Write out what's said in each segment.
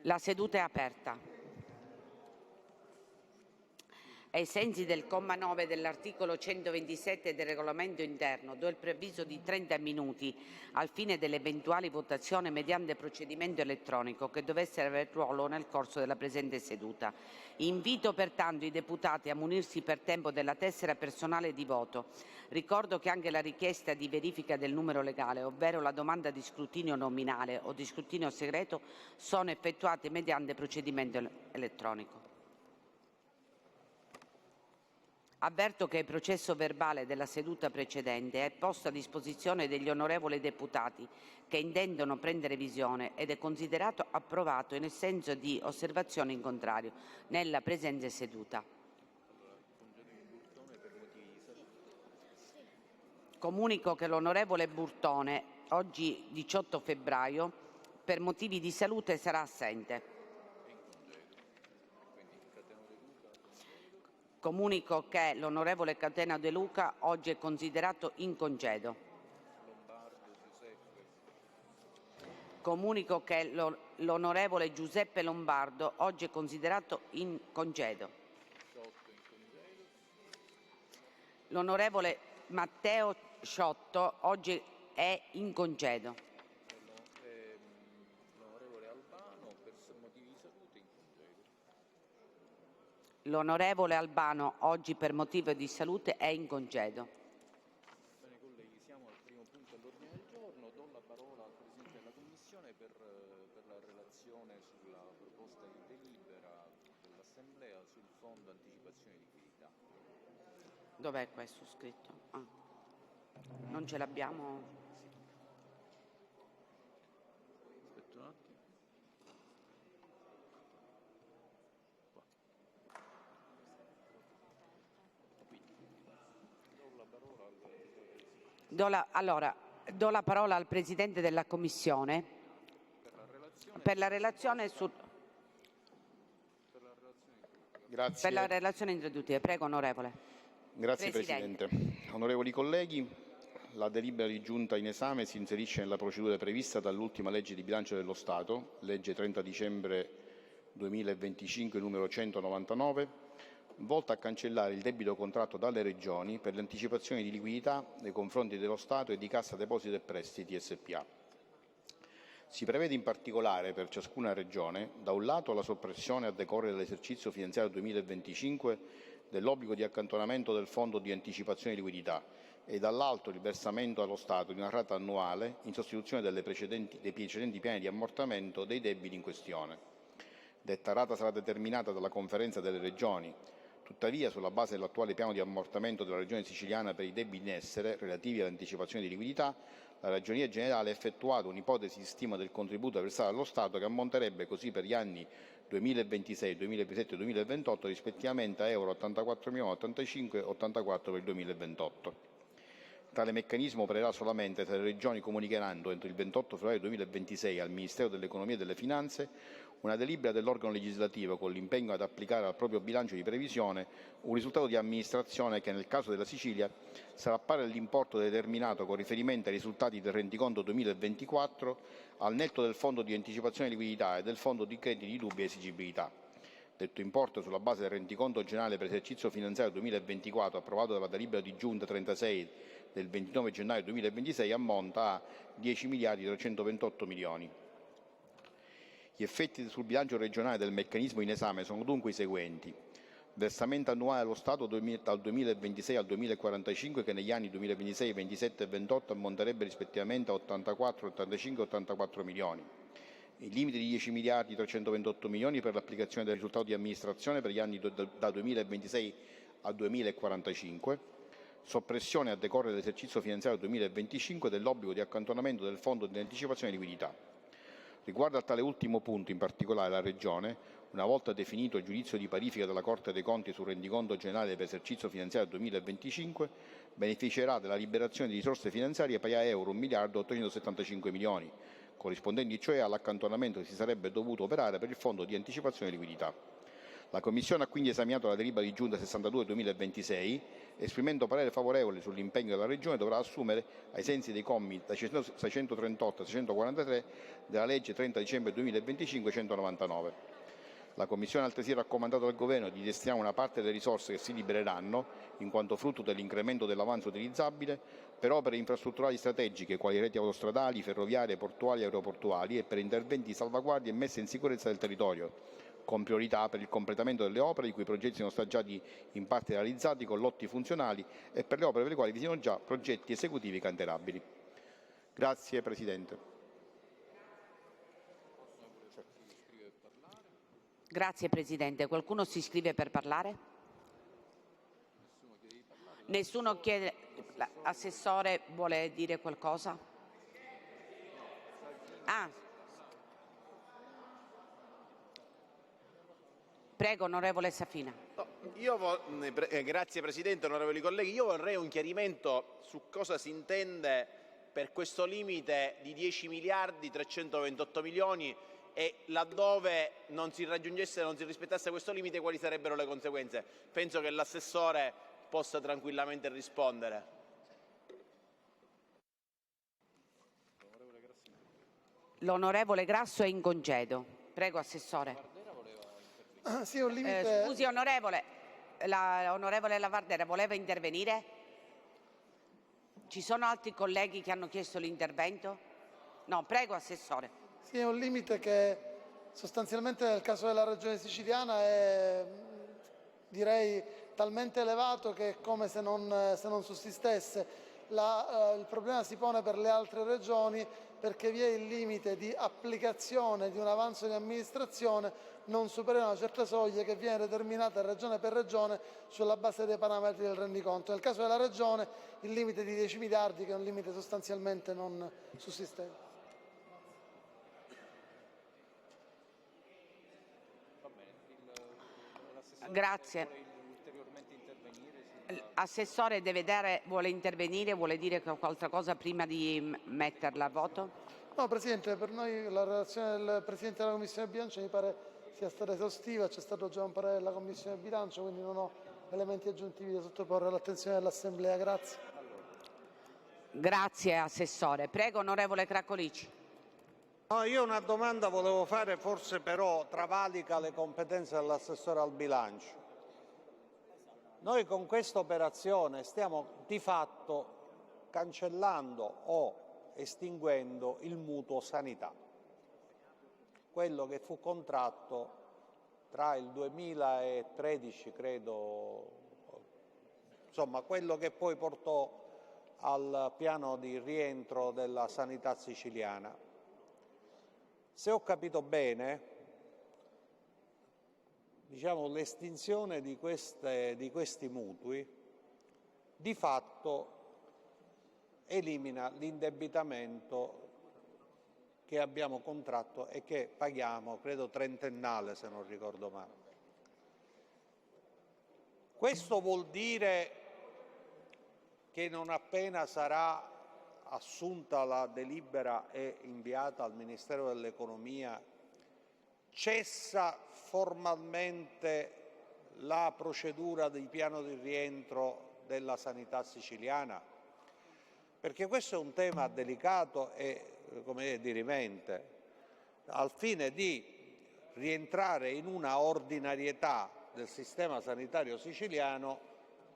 La seduta è aperta. Ai sensi del comma 9 dell'articolo 127 del regolamento interno, do il preavviso di 30 minuti al fine dell'eventuale votazione mediante procedimento elettronico che dovesse avere ruolo nel corso della presente seduta. Invito pertanto i deputati a munirsi per tempo della tessera personale di voto. Ricordo che anche la richiesta di verifica del numero legale, ovvero la domanda di scrutinio nominale o di scrutinio segreto, sono effettuate mediante procedimento elettronico. Avverto che il processo verbale della seduta precedente è posto a disposizione degli onorevoli deputati che intendono prendere visione ed è considerato approvato in assenza di osservazioni in contrario nella presente seduta. Comunico che l'onorevole Burtone, oggi 18 febbraio, per motivi di salute sarà assente. Comunico che l'onorevole Catena De Luca oggi è considerato in congedo. Comunico che l'onorevole Giuseppe Lombardo oggi è considerato in congedo. L'onorevole Matteo Sciotto oggi è in congedo. L'onorevole Albano oggi per motivo di salute è in congedo. Bene colleghi, siamo al primo punto all'ordine del giorno. Do la parola al Presidente della Commissione per la relazione sulla proposta di delibera dell'Assemblea sul Fondo Anticipazione di Liquidità. Dov'è questo scritto? Ah. Non ce l'abbiamo? Aspetta un attimo. Do la parola al Presidente della Commissione per la relazione introduttiva. Prego, onorevole. Grazie Presidente. Onorevoli colleghi, la delibera di Giunta in esame si inserisce nella procedura prevista dall'ultima legge di bilancio dello Stato, legge 30 dicembre 2025 numero 199, volta a cancellare il debito contratto dalle Regioni per le anticipazioni di liquidità nei confronti dello Stato e di Cassa Depositi e Prestiti SpA. Si prevede in particolare per ciascuna Regione, da un lato, la soppressione a decorrere dall'esercizio finanziario 2025 dell'obbligo di accantonamento del Fondo di Anticipazione di Liquidità e dall'altro il versamento allo Stato di una rata annuale in sostituzione dei precedenti piani di ammortamento dei debiti in questione. Detta rata sarà determinata dalla Conferenza delle Regioni. Tuttavia, sulla base dell'attuale piano di ammortamento della Regione Siciliana per i debiti in essere relativi all'anticipazione di liquidità, la Ragioneria Generale ha effettuato un'ipotesi di stima del contributo versato allo Stato che ammonterebbe così per gli anni 2026, 2027 e 2028 rispettivamente a euro 84.085 e 84 per il 2028. Tale meccanismo opererà solamente se le Regioni comunicheranno entro il 28 febbraio 2026 al Ministero dell'Economia e delle Finanze una delibera dell'organo legislativo con l'impegno ad applicare al proprio bilancio di previsione un risultato di amministrazione che nel caso della Sicilia sarà pari all'importo determinato con riferimento ai risultati del rendiconto 2024 al netto del Fondo di Anticipazione di Liquidità e del Fondo di Crediti di dubbia esigibilità. Detto importo, sulla base del rendiconto generale per esercizio finanziario 2024 approvato dalla delibera di Giunta 36 del 29 gennaio 2026, ammonta a 10 miliardi 328 milioni. Gli effetti sul bilancio regionale del meccanismo in esame sono dunque i seguenti. Versamento annuale allo Stato dal 2026 al 2045 che negli anni 2026, 27 e 28 ammonterebbe rispettivamente a 84, 85 e 84 milioni. Il limite di 10 miliardi 328 milioni per l'applicazione del risultato di amministrazione per gli anni da 2026 al 2045. Soppressione a decorrere dell'esercizio finanziario 2025 dell'obbligo di accantonamento del Fondo di Anticipazione di Liquidità. Riguardo a tale ultimo punto, in particolare la Regione, una volta definito il giudizio di parifica della Corte dei Conti sul rendiconto generale per esercizio finanziario 2025, beneficerà della liberazione di risorse finanziarie pari a euro 1 miliardo 875 milioni, corrispondenti cioè all'accantonamento che si sarebbe dovuto operare per il Fondo di Anticipazione di Liquidità. La Commissione ha quindi esaminato la delibera di Giunta 62/2026, esprimendo parere favorevole sull'impegno che la Regione dovrà assumere ai sensi dei commi da 638 a 643 della legge 30 dicembre 2025 199. La Commissione ha altresì raccomandato al Governo di destinare una parte delle risorse che si libereranno, in quanto frutto dell'incremento dell'avanzo utilizzabile, per opere infrastrutturali strategiche quali reti autostradali, ferroviarie, portuali e aeroportuali e per interventi di salvaguardia e messa in sicurezza del territorio, con priorità per il completamento delle opere i cui progetti sono stati già in parte realizzati con lotti funzionali e per le opere per le quali vi siano già progetti esecutivi cantierabili. Grazie Presidente. Grazie Presidente. Qualcuno si iscrive per parlare? Nessuno chiede. L'assessore vuole dire qualcosa? Prego, onorevole Safina. Grazie Presidente, onorevoli colleghi. Io vorrei un chiarimento su cosa si intende per questo limite di 10 miliardi 328 milioni e laddove non si raggiungesse, non si rispettasse questo limite, quali sarebbero le conseguenze? Penso che l'assessore possa tranquillamente rispondere. L'onorevole Grasso è in congedo. Prego, Assessore. Sì, un limite... Scusi, onorevole, l'onorevole Lavardera voleva intervenire? Ci sono altri colleghi che hanno chiesto l'intervento? No, prego, Assessore. Sì, è un limite che sostanzialmente nel caso della Regione Siciliana è, direi, talmente elevato che è come se non sussistesse. Il problema si pone per le altre regioni perché vi è il limite di applicazione di un avanzo di amministrazione non superiore a una certa soglia che viene determinata regione per regione sulla base dei parametri del rendiconto. Nel caso della Regione il limite di 10 miliardi che è un limite sostanzialmente non sussistente. Grazie. Assessore vuole intervenire, vuole dire qualche cosa prima di metterla a voto? No, Presidente, per noi la relazione del Presidente della Commissione Bilancio mi pare sia stata esaustiva, c'è stato già un parere della Commissione Bilancio, quindi non ho elementi aggiuntivi da sottoporre all'attenzione dell'Assemblea. Grazie. Grazie Assessore. Prego, onorevole Cracolici. No, io una domanda volevo fare, forse però travalica le competenze dell'assessore al bilancio. Noi con questa operazione stiamo di fatto cancellando o estinguendo il mutuo sanità, quello che fu contratto tra il 2013, credo, insomma quello che poi portò al piano di rientro della sanità siciliana. Se ho capito bene, diciamo, l'estinzione di questi mutui di fatto elimina l'indebitamento che abbiamo contratto e che paghiamo, credo trentennale se non ricordo male. Questo vuol dire che non appena sarà assunta la delibera e inviata al Ministero dell'Economia cessa formalmente la procedura di piano di rientro della sanità siciliana? Perché questo è un tema delicato e dirimente, al fine di rientrare in una ordinarietà del sistema sanitario siciliano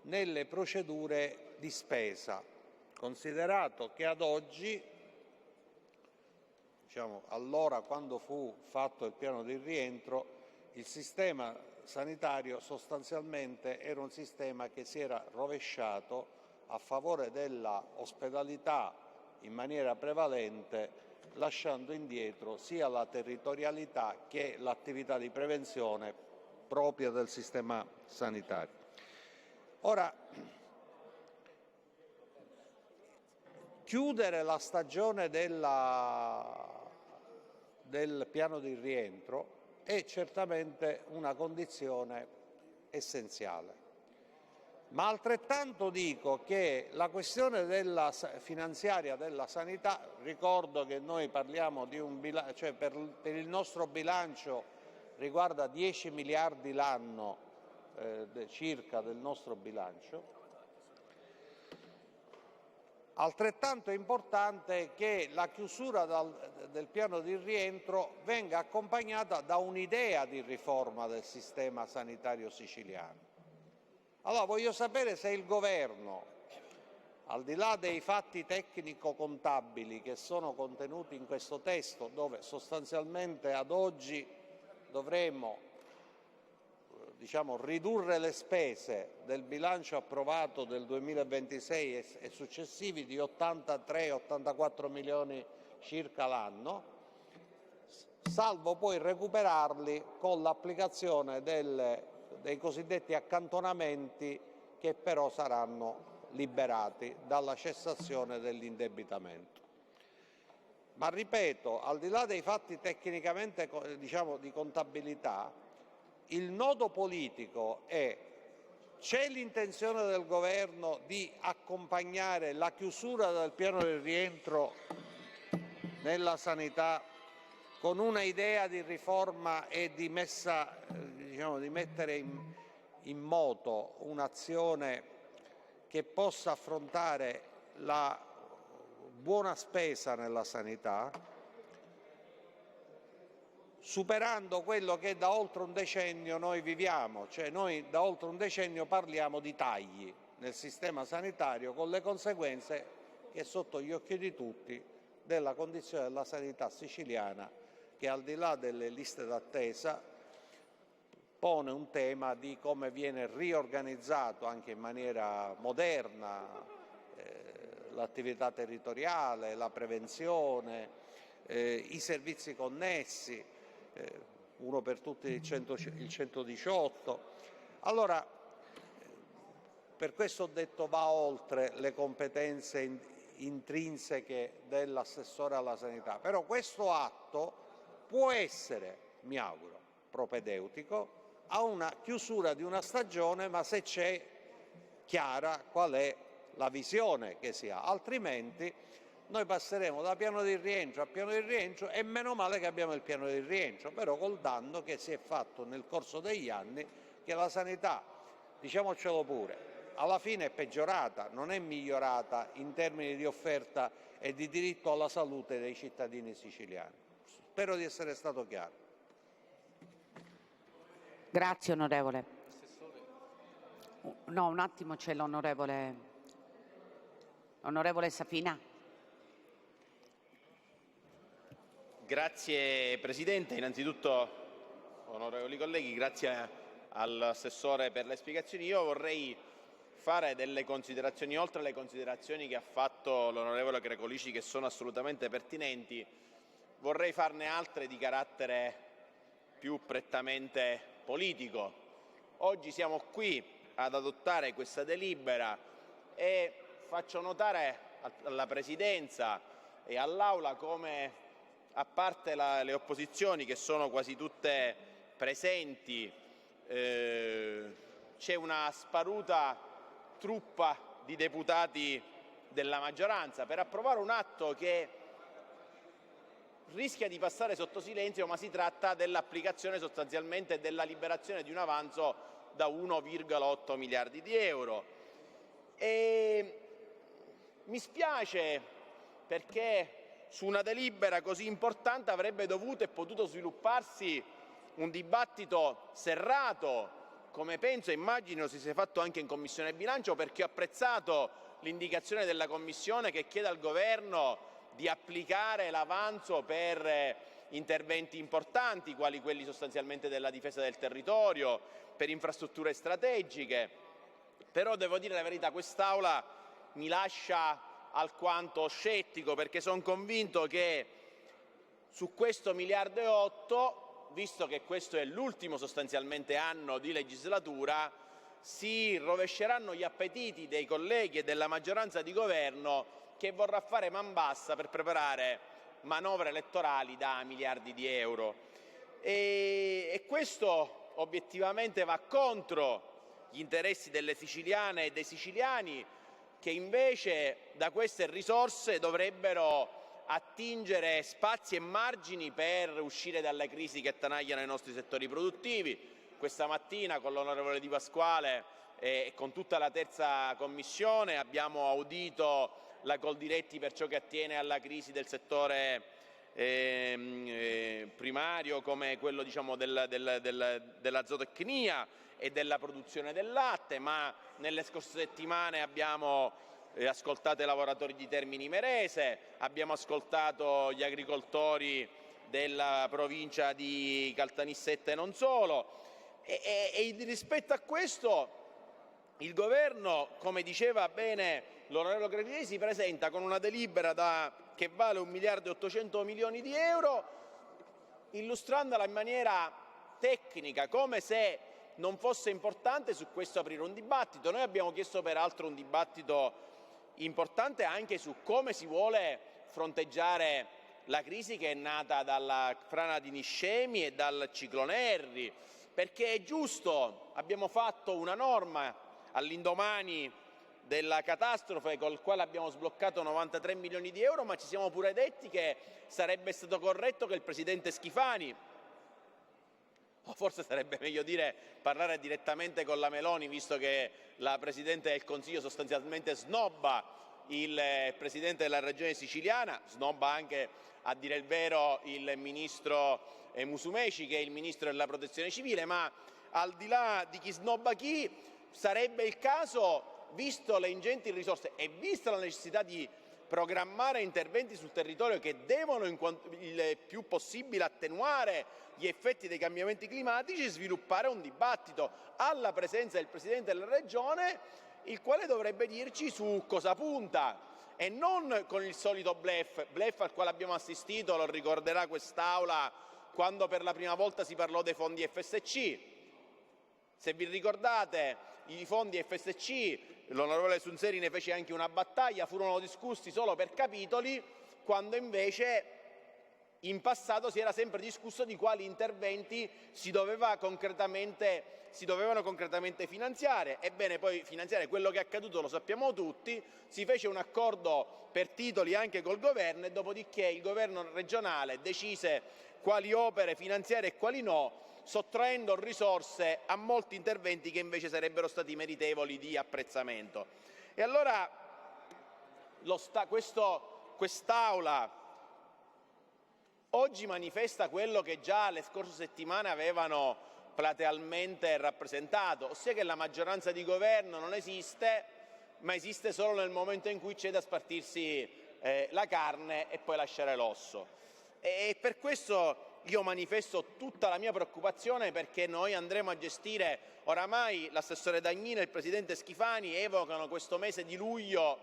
nelle procedure di spesa, considerato che ad oggi, allora quando fu fatto il piano di rientro, il sistema sanitario sostanzialmente era un sistema che si era rovesciato a favore della ospedalità in maniera prevalente, lasciando indietro sia la territorialità che l'attività di prevenzione propria del sistema sanitario. Ora, chiudere la stagione del piano di rientro è certamente una condizione essenziale. Ma altrettanto dico che la questione finanziaria della sanità, ricordo che noi parliamo di un bilancio, cioè per il nostro bilancio riguarda 10 miliardi l'anno circa del nostro bilancio. Altrettanto importante è che la chiusura del piano di rientro venga accompagnata da un'idea di riforma del sistema sanitario siciliano. Allora voglio sapere se il Governo, al di là dei fatti tecnico-contabili che sono contenuti in questo testo, dove sostanzialmente ad oggi dovremo ridurre le spese del bilancio approvato del 2026 e successivi di 83-84 milioni circa l'anno, salvo poi recuperarli con l'applicazione dei cosiddetti accantonamenti che però saranno liberati dalla cessazione dell'indebitamento. Ma ripeto, al di là dei fatti tecnicamente di contabilità, il nodo politico è: c'è l'intenzione del Governo di accompagnare la chiusura del piano di rientro nella sanità con una idea di riforma e di mettere in moto un'azione che possa affrontare la buona spesa nella sanità, superando quello che da oltre un decennio noi viviamo, cioè noi da oltre un decennio parliamo di tagli nel sistema sanitario, con le conseguenze che è sotto gli occhi di tutti della condizione della sanità siciliana, che al di là delle liste d'attesa pone un tema di come viene riorganizzato anche in maniera moderna l'attività territoriale, la prevenzione, i servizi connessi, uno per tutti il 118. Allora, per questo ho detto va oltre le competenze intrinseche dell'assessore alla sanità, però questo atto può essere, mi auguro, propedeutico a una chiusura di una stagione, ma se c'è chiara qual è la visione che si ha, altrimenti noi passeremo da piano di rientro a piano di rientro, e meno male che abbiamo il piano di rientro, però col danno che si è fatto nel corso degli anni, che la sanità, diciamocelo pure, alla fine è peggiorata, non è migliorata in termini di offerta e di diritto alla salute dei cittadini siciliani. Spero di essere stato chiaro. Grazie onorevole. No, un attimo, c'è l'onorevole Safina. Grazie Presidente, innanzitutto onorevoli colleghi, grazie all'assessore per le spiegazioni. Io vorrei fare delle considerazioni, oltre alle considerazioni che ha fatto l'onorevole Grecolici, che sono assolutamente pertinenti, vorrei farne altre di carattere più prettamente politico. Oggi siamo qui ad adottare questa delibera e faccio notare alla Presidenza e all'Aula come, a parte le opposizioni che sono quasi tutte presenti, c'è una sparuta truppa di deputati della maggioranza per approvare un atto che rischia di passare sotto silenzio, ma si tratta dell'applicazione sostanzialmente della liberazione di un avanzo da 1,8 miliardi di euro. E mi spiace perché su una delibera così importante avrebbe dovuto e potuto svilupparsi un dibattito serrato, come penso e immagino si sia fatto anche in Commissione Bilancio, perché ho apprezzato l'indicazione della Commissione che chiede al Governo di applicare l'avanzo per interventi importanti, quali quelli sostanzialmente della difesa del territorio, per infrastrutture strategiche. Però devo dire la verità, quest'Aula mi lascia alquanto scettico, perché sono convinto che su questo 1,8 miliardi, visto che questo è l'ultimo sostanzialmente anno di legislatura, si rovesceranno gli appetiti dei colleghi e della maggioranza di governo che vorrà fare man bassa per preparare manovre elettorali da miliardi di euro. E questo obiettivamente va contro gli interessi delle siciliane e dei siciliani, che invece da queste risorse dovrebbero attingere spazi e margini per uscire dalle crisi che attanagliano i nostri settori produttivi. Questa mattina con l'onorevole Di Pasquale e con tutta la terza commissione abbiamo audito la Coldiretti per ciò che attiene alla crisi del settore primario, come quello della zootecnia e della produzione del latte, ma nelle scorse settimane abbiamo ascoltato i lavoratori di Termini Imerese, abbiamo ascoltato gli agricoltori della provincia di Caltanissetta e non solo, e rispetto a questo il Governo, come diceva bene l'onorevole Cremonesi, si presenta con una delibera che vale 1 miliardo e 800 milioni di euro, illustrandola in maniera tecnica, come se non fosse importante su questo aprire un dibattito. Noi abbiamo chiesto peraltro un dibattito importante anche su come si vuole fronteggiare la crisi che è nata dalla frana di Niscemi e dal ciclone Harry, perché è giusto, abbiamo fatto una norma all'indomani della catastrofe col quale abbiamo sbloccato 93 milioni di euro, ma ci siamo pure detti che sarebbe stato corretto che il Presidente Schifani, o forse sarebbe meglio parlare direttamente con la Meloni, visto che la Presidente del Consiglio sostanzialmente snobba il Presidente della Regione siciliana, snobba anche, a dire il vero, il Ministro Musumeci, che è il Ministro della Protezione Civile, ma al di là di chi snobba chi, sarebbe il caso, visto le ingenti risorse e vista la necessità di programmare interventi sul territorio che devono il più possibile attenuare gli effetti dei cambiamenti climatici, sviluppare un dibattito alla presenza del Presidente della Regione, il quale dovrebbe dirci su cosa punta e non con il solito bluff al quale abbiamo assistito, lo ricorderà quest'Aula, quando per la prima volta si parlò dei fondi FSC. Se vi ricordate, i fondi FSC, l'onorevole Sunzeri ne fece anche una battaglia, furono discussi solo per capitoli, quando invece in passato si era sempre discusso di quali interventi si dovevano concretamente finanziare. Ebbene, poi finanziare quello che è accaduto lo sappiamo tutti, si fece un accordo per titoli anche col Governo e dopodiché il Governo regionale decise quali opere finanziare e quali no, sottraendo risorse a molti interventi che invece sarebbero stati meritevoli di apprezzamento. E allora quest'Aula oggi manifesta quello che già le scorse settimane avevano platealmente rappresentato, ossia che la maggioranza di governo non esiste, ma esiste solo nel momento in cui c'è da spartirsi la carne e poi lasciare l'osso. E per questo io manifesto tutta la mia preoccupazione, perché noi andremo a gestire, oramai l'assessore Dagnino e il presidente Schifani evocano questo mese di luglio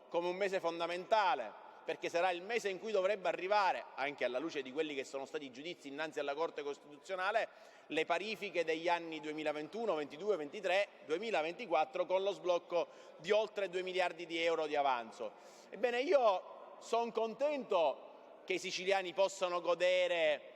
come un mese fondamentale, perché sarà il mese in cui dovrebbe arrivare, anche alla luce di quelli che sono stati i giudizi innanzi alla Corte Costituzionale, le parifiche degli anni 2021, 22, 23, 2024 con lo sblocco di oltre 2 miliardi di euro di avanzo. Ebbene, io sono contento che i siciliani possano godere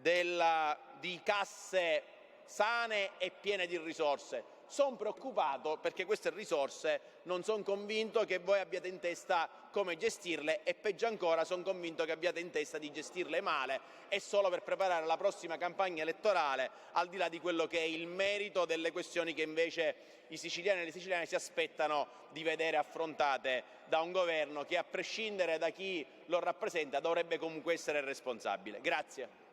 di casse sane e piene di risorse. Sono preoccupato perché queste risorse non sono convinto che voi abbiate in testa come gestirle e peggio ancora sono convinto che abbiate in testa di gestirle male e solo per preparare la prossima campagna elettorale, al di là di quello che è il merito delle questioni che invece i siciliani e le siciliane si aspettano di vedere affrontate da un governo che, a prescindere da chi lo rappresenta, dovrebbe comunque essere responsabile. Grazie.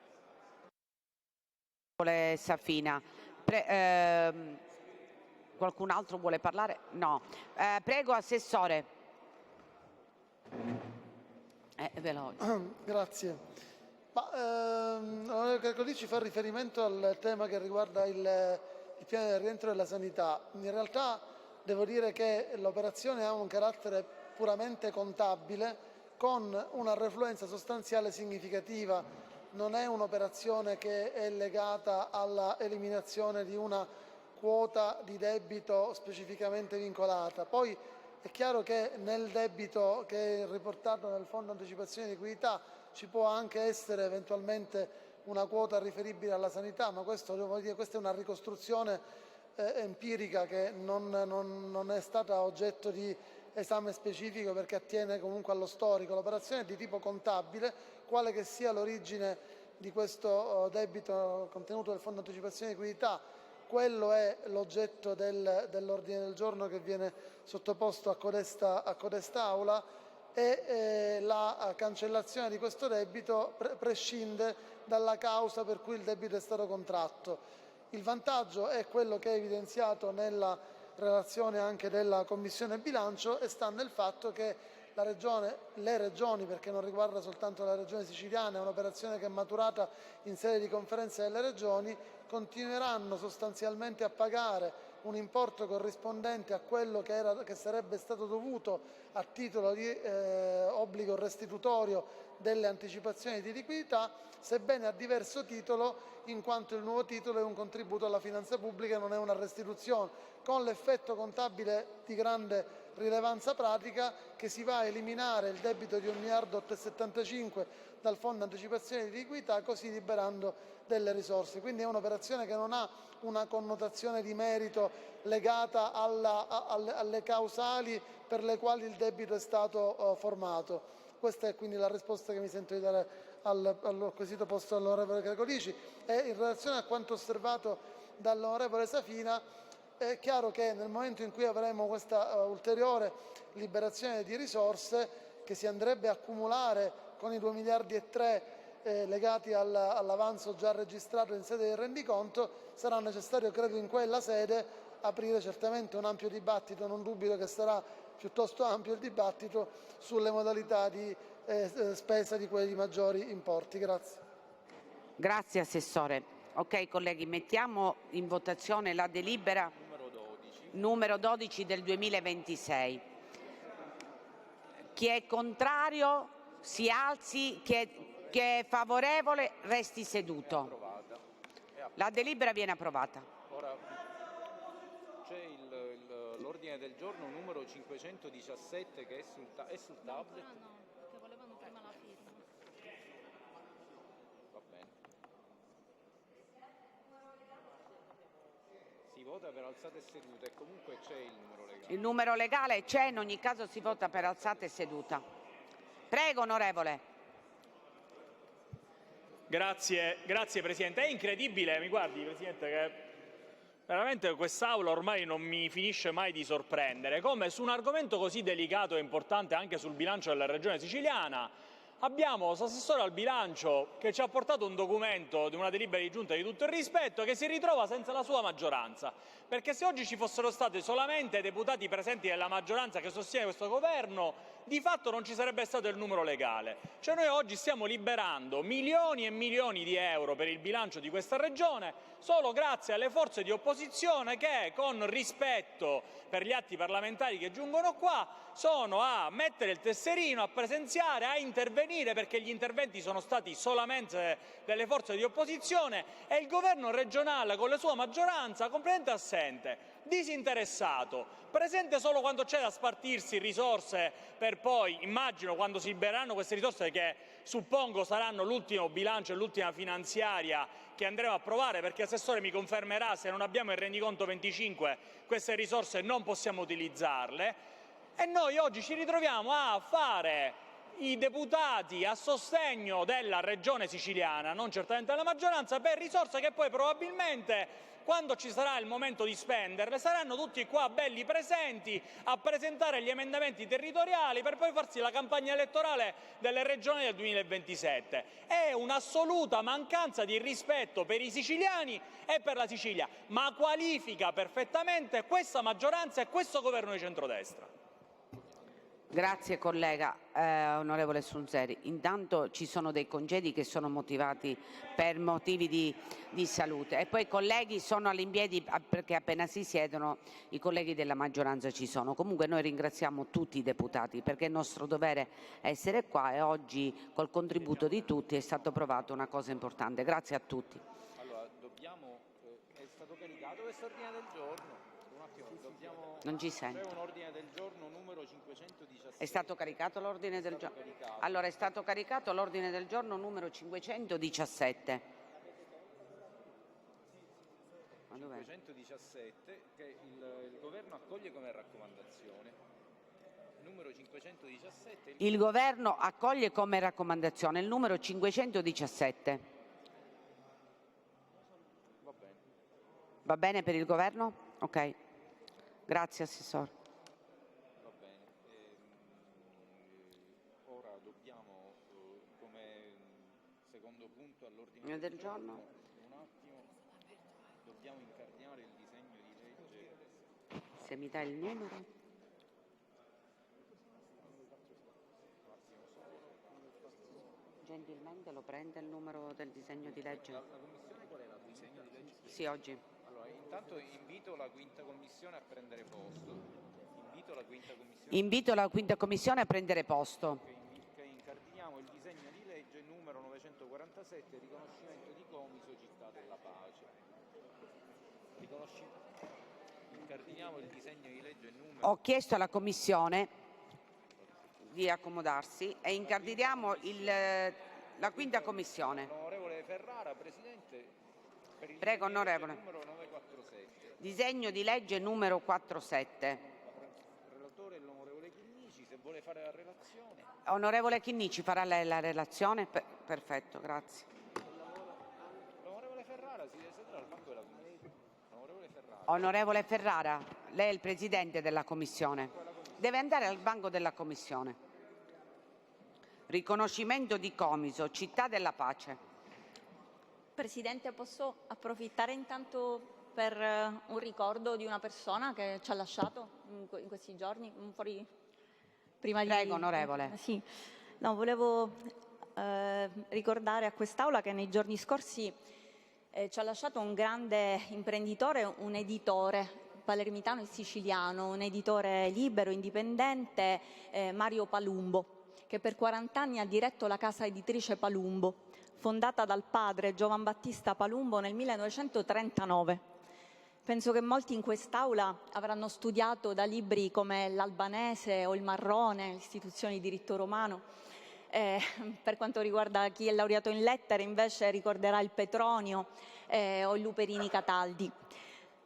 Safina. Qualcun altro vuole parlare? No. Prego, Assessore. Veloce. Grazie. L'onorevole ci fa riferimento al tema che riguarda il piano del rientro della sanità. In realtà devo dire che l'operazione ha un carattere puramente contabile, con una refluenza sostanziale significativa. Non è un'operazione che è legata all'eliminazione di una quota di debito specificamente vincolata. Poi è chiaro che nel debito che è riportato nel Fondo Anticipazione di Liquidità ci può anche essere eventualmente una quota riferibile alla sanità, ma questo, devo dire, questa è una ricostruzione empirica che non è stata oggetto di esame specifico perché attiene comunque allo storico. L'operazione è di tipo contabile, quale che sia l'origine di questo debito contenuto del Fondo Anticipazione di Liquidità, quello è l'oggetto dell'ordine del giorno che viene sottoposto a codesta Aula, e la cancellazione di questo debito prescinde dalla causa per cui il debito è stato contratto. Il vantaggio è quello che è evidenziato nella relazione anche della Commissione Bilancio e sta nel fatto che le regioni, perché non riguarda soltanto la regione siciliana, è un'operazione che è maturata in sede di conferenza delle regioni, continueranno sostanzialmente a pagare un importo corrispondente a quello che sarebbe stato dovuto a titolo di obbligo restitutorio delle anticipazioni di liquidità, sebbene a diverso titolo, in quanto il nuovo titolo è un contributo alla finanza pubblica e non è una restituzione, con l'effetto contabile di grande rilevanza pratica che si va a eliminare il debito di 1,875 miliardi dal Fondo Anticipazione di Liquidità, così liberando delle risorse. Quindi è un'operazione che non ha una connotazione di merito legata alle causali per le quali il debito è stato formato. Questa è quindi la risposta che mi sento di dare al quesito posto dall'onorevole Gregorici. E in relazione a quanto osservato dall'onorevole Safina, è chiaro che nel momento in cui avremo questa ulteriore liberazione di risorse che si andrebbe a accumulare con i 2,3 miliardi legati all'avanzo già registrato in sede di rendiconto, sarà necessario, credo, in quella sede aprire certamente un ampio dibattito. Non dubito che sarà piuttosto ampio il dibattito sulle modalità di spesa di quei maggiori importi. Grazie. Grazie Assessore. Ok colleghi, mettiamo in votazione la delibera numero 12 del 2026. Chi è contrario si alzi, chi è favorevole resti seduto. La delibera viene approvata. Ora c'è l'ordine del giorno numero 517 che è sul tablet. No, perché volevano prima la firma. Va bene. Si vota per alzate e sedute e comunque c'è il numero legale. Il numero legale c'è, in ogni caso si vota per alzata e seduta. Prego, onorevole. Grazie Presidente. È incredibile, mi guardi Presidente, che veramente quest'Aula ormai non mi finisce mai di sorprendere, come su un argomento così delicato e importante anche sul bilancio della Regione Siciliana abbiamo l'assessore al bilancio che ci ha portato un documento di una delibera di giunta di tutto il rispetto che si ritrova senza la sua maggioranza, perché se oggi ci fossero stati solamente deputati presenti della maggioranza che sostiene questo governo, di fatto non ci sarebbe stato il numero legale. Cioè noi oggi stiamo liberando milioni e milioni di euro per il bilancio di questa regione solo grazie alle forze di opposizione che, con rispetto per gli atti parlamentari che giungono qua, sono a mettere il tesserino, a presenziare, a intervenire, perché gli interventi sono stati solamente delle forze di opposizione e il governo regionale con la sua maggioranza completamente assente, disinteressato, presente solo quando c'è da spartirsi risorse per poi, immagino, quando si libereranno queste risorse che suppongo saranno l'ultimo bilancio e l'ultima finanziaria che andremo a approvare, perché Assessore mi confermerà, se non abbiamo il rendiconto 25 queste risorse non possiamo utilizzarle, e noi oggi ci ritroviamo a fare i deputati a sostegno della regione siciliana, non certamente della maggioranza, per risorse che poi probabilmente, quando ci sarà il momento di spenderle, saranno tutti qua belli presenti a presentare gli emendamenti territoriali per poi farsi la campagna elettorale delle regioni del 2027. È un'assoluta mancanza di rispetto per i siciliani e per la Sicilia, ma qualifica perfettamente questa maggioranza e questo governo di centrodestra. Grazie collega, onorevole Sunzeri. Intanto ci sono dei congedi che sono motivati per motivi di salute e poi i colleghi sono all'impiedi perché appena si siedono i colleghi della maggioranza ci sono. Comunque noi ringraziamo tutti i deputati perché è nostro dovere essere qua e oggi col contributo di tutti è stato approvato una cosa importante. Grazie a tutti. Allora, è stato caricato questo ordine del giorno? Un attimo, non ci sento. C'è un ordine del giorno numero 517. È stato caricato l'ordine del giorno? Allora è stato caricato l'ordine del giorno numero 517. Ma dov'è? 517 che il governo accoglie come raccomandazione. numero 517. Il Governo accoglie come raccomandazione il numero 517. Va bene. Va bene per il Governo? Ok. Grazie, Assessore. Va bene. Ora dobbiamo, come secondo punto all'ordine del giorno, un attimo, dobbiamo incardinare il disegno di legge. Se mi dai il numero. Gentilmente lo prende il numero del disegno di legge? La Commissione qual è la disegno di legge? Sì, oggi. Allora, intanto invito la quinta commissione a prendere posto. Invito la quinta commissione a prendere posto. Che incardiniamo il disegno di legge numero 947, riconoscimento di Comiso, città della pace. Incardiniamo il disegno di legge numero... Ho chiesto alla Commissione di accomodarsi e incardiniamo la quinta commissione. L'onorevole Ferrara, Presidente, per il Prego, onorevole. numero 947. Disegno di legge numero 47. Il relatore è l'onorevole Chinnici, se vuole fare la relazione. Onorevole Chinnici, farà lei la relazione? Perfetto, grazie. L'onorevole Ferrara si deve sedere al banco della Commissione. L'onorevole Ferrara. Onorevole Ferrara, lei è il Presidente della Commissione. Deve andare al banco della Commissione. Riconoscimento di Comiso, città della pace. Presidente, posso approfittare intanto per un ricordo di una persona che ci ha lasciato in questi giorni? Prego, onorevole. Sì. No, volevo ricordare a quest'Aula che nei giorni scorsi ci ha lasciato un grande imprenditore, un editore palermitano e siciliano, un editore libero, indipendente, Mario Palumbo, che per 40 anni ha diretto la casa editrice Palumbo, fondata dal padre Giovan Battista Palumbo nel 1939. Penso che molti in quest'Aula avranno studiato da libri come l'Albanese o il Marrone, l'istituzione di diritto romano. Per quanto riguarda chi è laureato in lettere, invece ricorderà il Petronio o il Luperini Cataldi.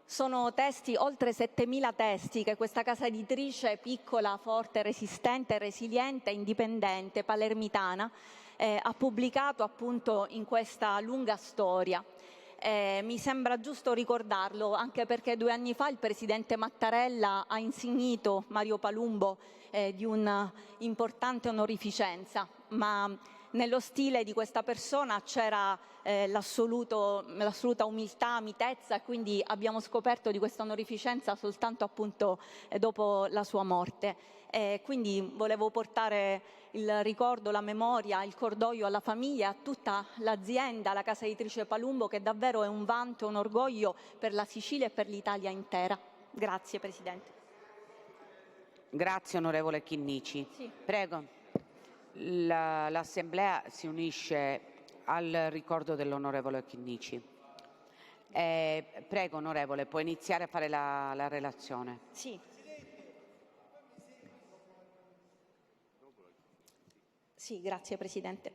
Sono testi, oltre 7.000 testi, che questa casa editrice piccola, forte, resistente, resiliente, indipendente, palermitana, ha pubblicato appunto in questa lunga storia. Mi sembra giusto ricordarlo, anche perché 2 anni fa il Presidente Mattarella ha insignito Mario Palumbo di un'importante onorificenza, ma nello stile di questa persona c'era l'assoluta umiltà, mitezza, e quindi abbiamo scoperto di questa onorificenza soltanto appunto dopo la sua morte. Quindi volevo portare il ricordo, la memoria, il cordoglio alla famiglia, a tutta l'azienda, la casa editrice Palumbo, che davvero è un vanto, un orgoglio per la Sicilia e per l'Italia intera. Grazie, Presidente. Grazie, onorevole Chinnici. Sì. Prego. L'Assemblea si unisce al ricordo dell'onorevole Chinnici. Prego, onorevole, può iniziare a fare la relazione. Sì. Sì, grazie Presidente.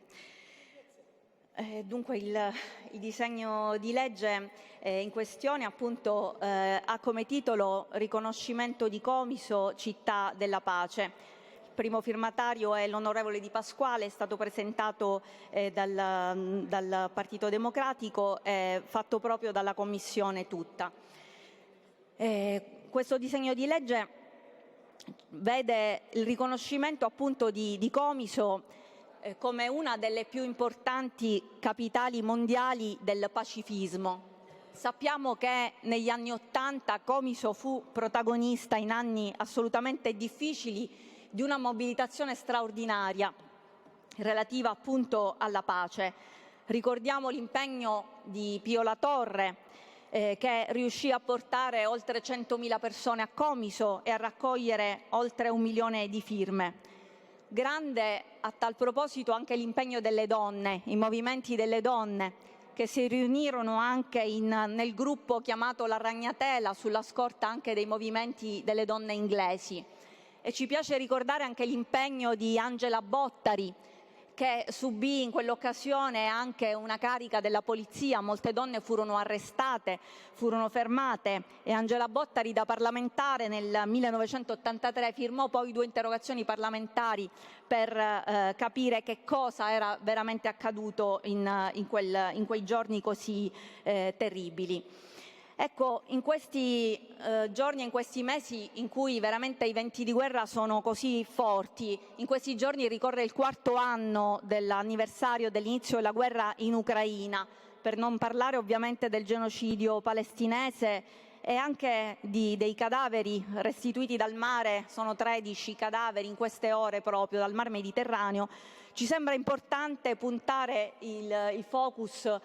Dunque il disegno di legge in questione appunto ha come titolo Riconoscimento di Comiso, città della pace. Il primo firmatario è l'onorevole Di Pasquale, è stato presentato dal Partito Democratico, fatto proprio dalla Commissione tutta. Questo disegno di legge vede il riconoscimento appunto di Comiso come una delle più importanti capitali mondiali del pacifismo. Sappiamo che negli anni '80 Comiso fu protagonista in anni assolutamente difficili di una mobilitazione straordinaria relativa appunto alla pace. Ricordiamo l'impegno di Pio La Torre, che riuscì a portare oltre 100.000 persone a Comiso e a raccogliere oltre 1 milione di firme. Grande a tal proposito anche l'impegno delle donne, i movimenti delle donne, che si riunirono anche nel gruppo chiamato la Ragnatela, sulla scorta anche dei movimenti delle donne inglesi. E ci piace ricordare anche l'impegno di Angela Bottari, che subì in quell'occasione anche una carica della polizia. Molte donne furono arrestate, furono fermate e Angela Bottari, da parlamentare nel 1983, firmò poi 2 interrogazioni parlamentari per capire che cosa era veramente accaduto in quei giorni così terribili. Ecco, in questi giorni e in questi mesi in cui veramente i venti di guerra sono così forti, in questi giorni ricorre il 4° anno dell'anniversario dell'inizio della guerra in Ucraina, per non parlare ovviamente del genocidio palestinese e anche dei cadaveri restituiti dal mare. Sono 13 cadaveri in queste ore proprio dal Mar Mediterraneo. Ci sembra importante puntare il focus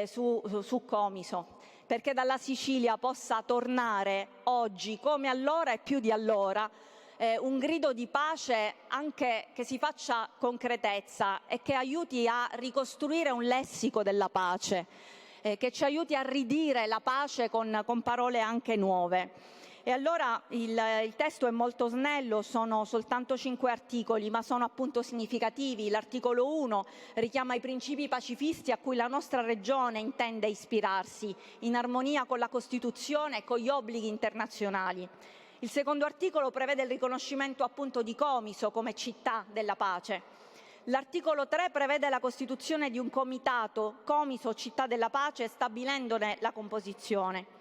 su Comiso, perché dalla Sicilia possa tornare oggi, come allora e più di allora, un grido di pace anche che si faccia concretezza e che aiuti a ricostruire un lessico della pace, che ci aiuti a ridire la pace con parole anche nuove. E allora il testo è molto snello, sono soltanto 5 articoli, ma sono appunto significativi. L'articolo 1 richiama i principi pacifisti a cui la nostra regione intende ispirarsi, in armonia con la Costituzione e con gli obblighi internazionali. Il 2° articolo prevede il riconoscimento appunto di Comiso come città della pace. L'articolo 3 prevede la costituzione di un comitato Comiso Città della Pace, stabilendone la composizione.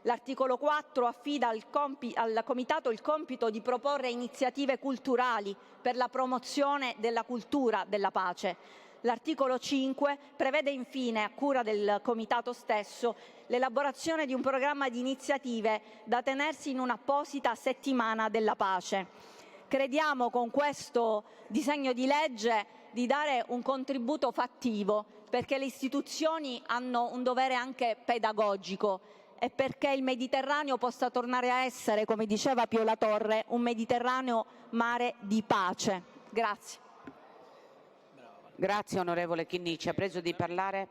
L'articolo 4 affida al Comitato il compito di proporre iniziative culturali per la promozione della cultura della pace. L'articolo 5 prevede infine, a cura del Comitato stesso, l'elaborazione di un programma di iniziative da tenersi in un'apposita settimana della pace. Crediamo con questo disegno di legge di dare un contributo fattivo, perché le istituzioni hanno un dovere anche pedagogico e perché il Mediterraneo possa tornare a essere, come diceva Pio La Torre, un Mediterraneo mare di pace. Grazie. Grazie onorevole Chinnici. Ha preso di parlare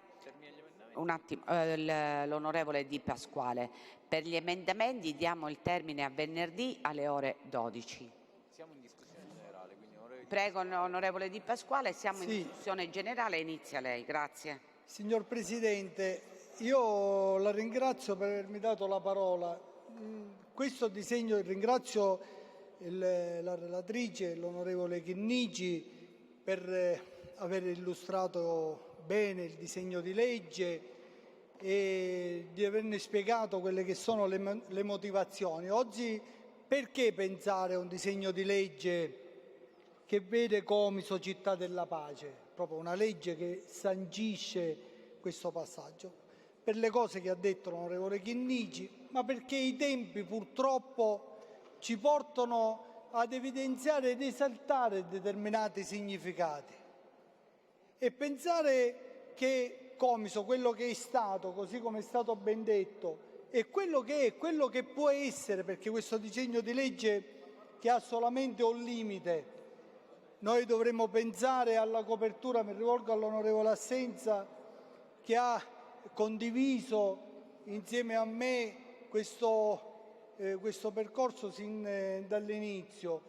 un attimo l'onorevole Di Pasquale. Per gli emendamenti diamo il termine a venerdì alle ore 12. Siamo in discussione generale, quindi Prego onorevole Di Pasquale, siamo in Sì. discussione generale, inizia lei. Grazie. Signor Presidente, io la ringrazio per avermi dato la parola. Questo disegno, ringrazio la relatrice, l'onorevole Chinnici, per aver illustrato bene il disegno di legge e di averne spiegato quelle che sono le motivazioni. Oggi perché pensare a un disegno di legge che vede Comiso città della pace? Proprio una legge che sancisce questo passaggio. Per le cose che ha detto l'onorevole Chinnici, ma perché i tempi purtroppo ci portano ad evidenziare ed esaltare determinati significati e pensare che Comiso, quello che è stato, così come è stato ben detto, e quello che è, quello che può essere, perché questo disegno di legge che ha solamente un limite, noi dovremmo pensare alla copertura. Mi rivolgo all'onorevole Assenza, che ha condiviso insieme a me questo percorso sin dall'inizio.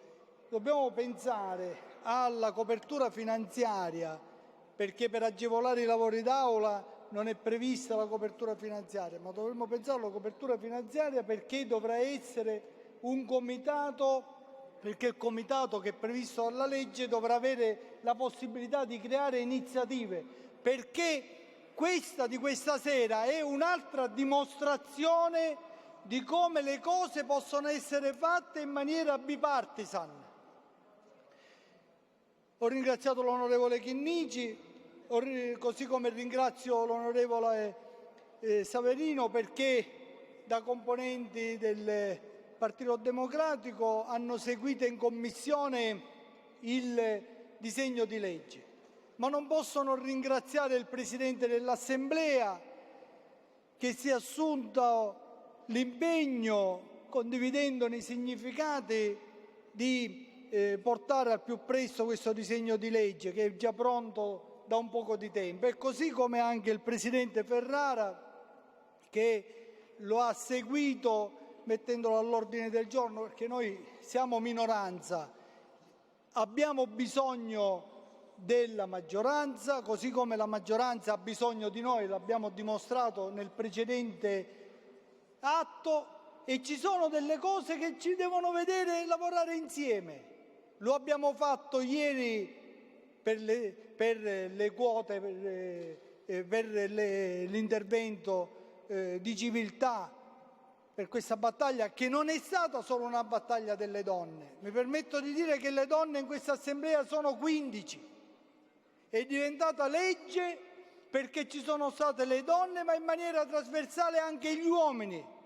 Dobbiamo pensare alla copertura finanziaria, perché per agevolare i lavori d'Aula non è prevista la copertura finanziaria, ma dovremmo pensare alla copertura finanziaria perché dovrà essere un comitato, perché il comitato che è previsto dalla legge dovrà avere la possibilità di creare iniziative, perché questa di questa sera è un'altra dimostrazione di come le cose possono essere fatte in maniera bipartisan. Ho ringraziato l'onorevole Chinnici, così come ringrazio l'onorevole Saverino, perché da componenti del Partito Democratico hanno seguito in Commissione il disegno di legge. Ma non posso non ringraziare il Presidente dell'Assemblea, che si è assunto l'impegno, condividendone i significati, di portare al più presto questo disegno di legge, che è già pronto da un poco di tempo, e così come anche il Presidente Ferrara, che lo ha seguito mettendolo all'ordine del giorno, perché noi siamo minoranza, abbiamo bisogno della maggioranza, così come la maggioranza ha bisogno di noi, l'abbiamo dimostrato nel precedente atto, e ci sono delle cose che ci devono vedere lavorare insieme. Lo abbiamo fatto ieri per le quote, per l'intervento di civiltà, per questa battaglia che non è stata solo una battaglia delle donne. Mi permetto di dire che le donne in questa assemblea sono 15. È diventata legge perché ci sono state le donne, ma in maniera trasversale anche gli uomini,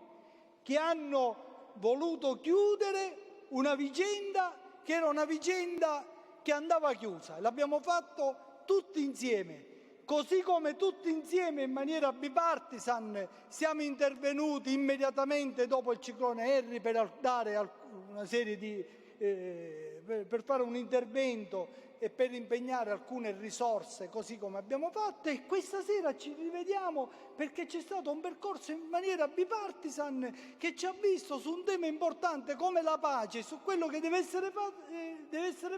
che hanno voluto chiudere una vicenda che era una vicenda che andava chiusa. L'abbiamo fatto tutti insieme. Così come tutti insieme in maniera bipartisan siamo intervenuti immediatamente dopo il ciclone Harry per dare una serie di per fare un intervento e per impegnare alcune risorse, così come abbiamo fatto, e questa sera ci rivediamo perché c'è stato un percorso in maniera bipartisan che ci ha visto su un tema importante come la pace, su quello che deve essere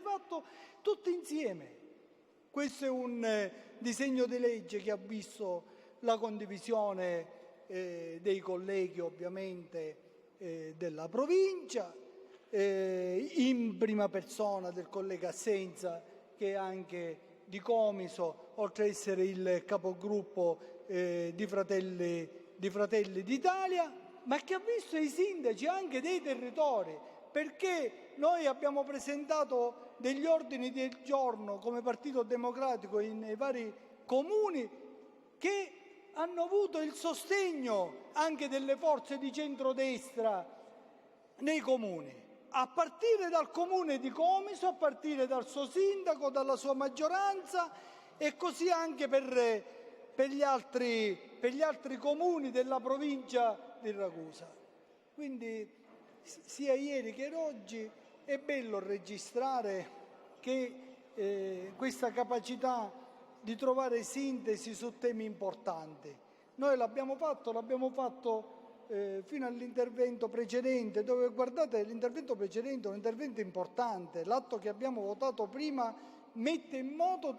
fatto tutti insieme. Questo è un disegno di legge che ha visto la condivisione dei colleghi ovviamente della provincia, in prima persona del collega Senza, che è anche di Comiso, oltre ad essere il capogruppo di Fratelli d'Italia, ma che ha visto i sindaci anche dei territori, perché noi abbiamo presentato degli ordini del giorno come Partito Democratico nei vari comuni che hanno avuto il sostegno anche delle forze di centrodestra nei comuni, a partire dal comune di Comiso, a partire dal suo sindaco, dalla sua maggioranza, e così anche per gli altri comuni della provincia di Ragusa. Quindi sia ieri che oggi è bello registrare che questa capacità di trovare sintesi su temi importanti. Noi l'abbiamo fatto fino all'intervento precedente, dove, guardate, l'intervento precedente è un intervento importante. L'atto che abbiamo votato prima mette in moto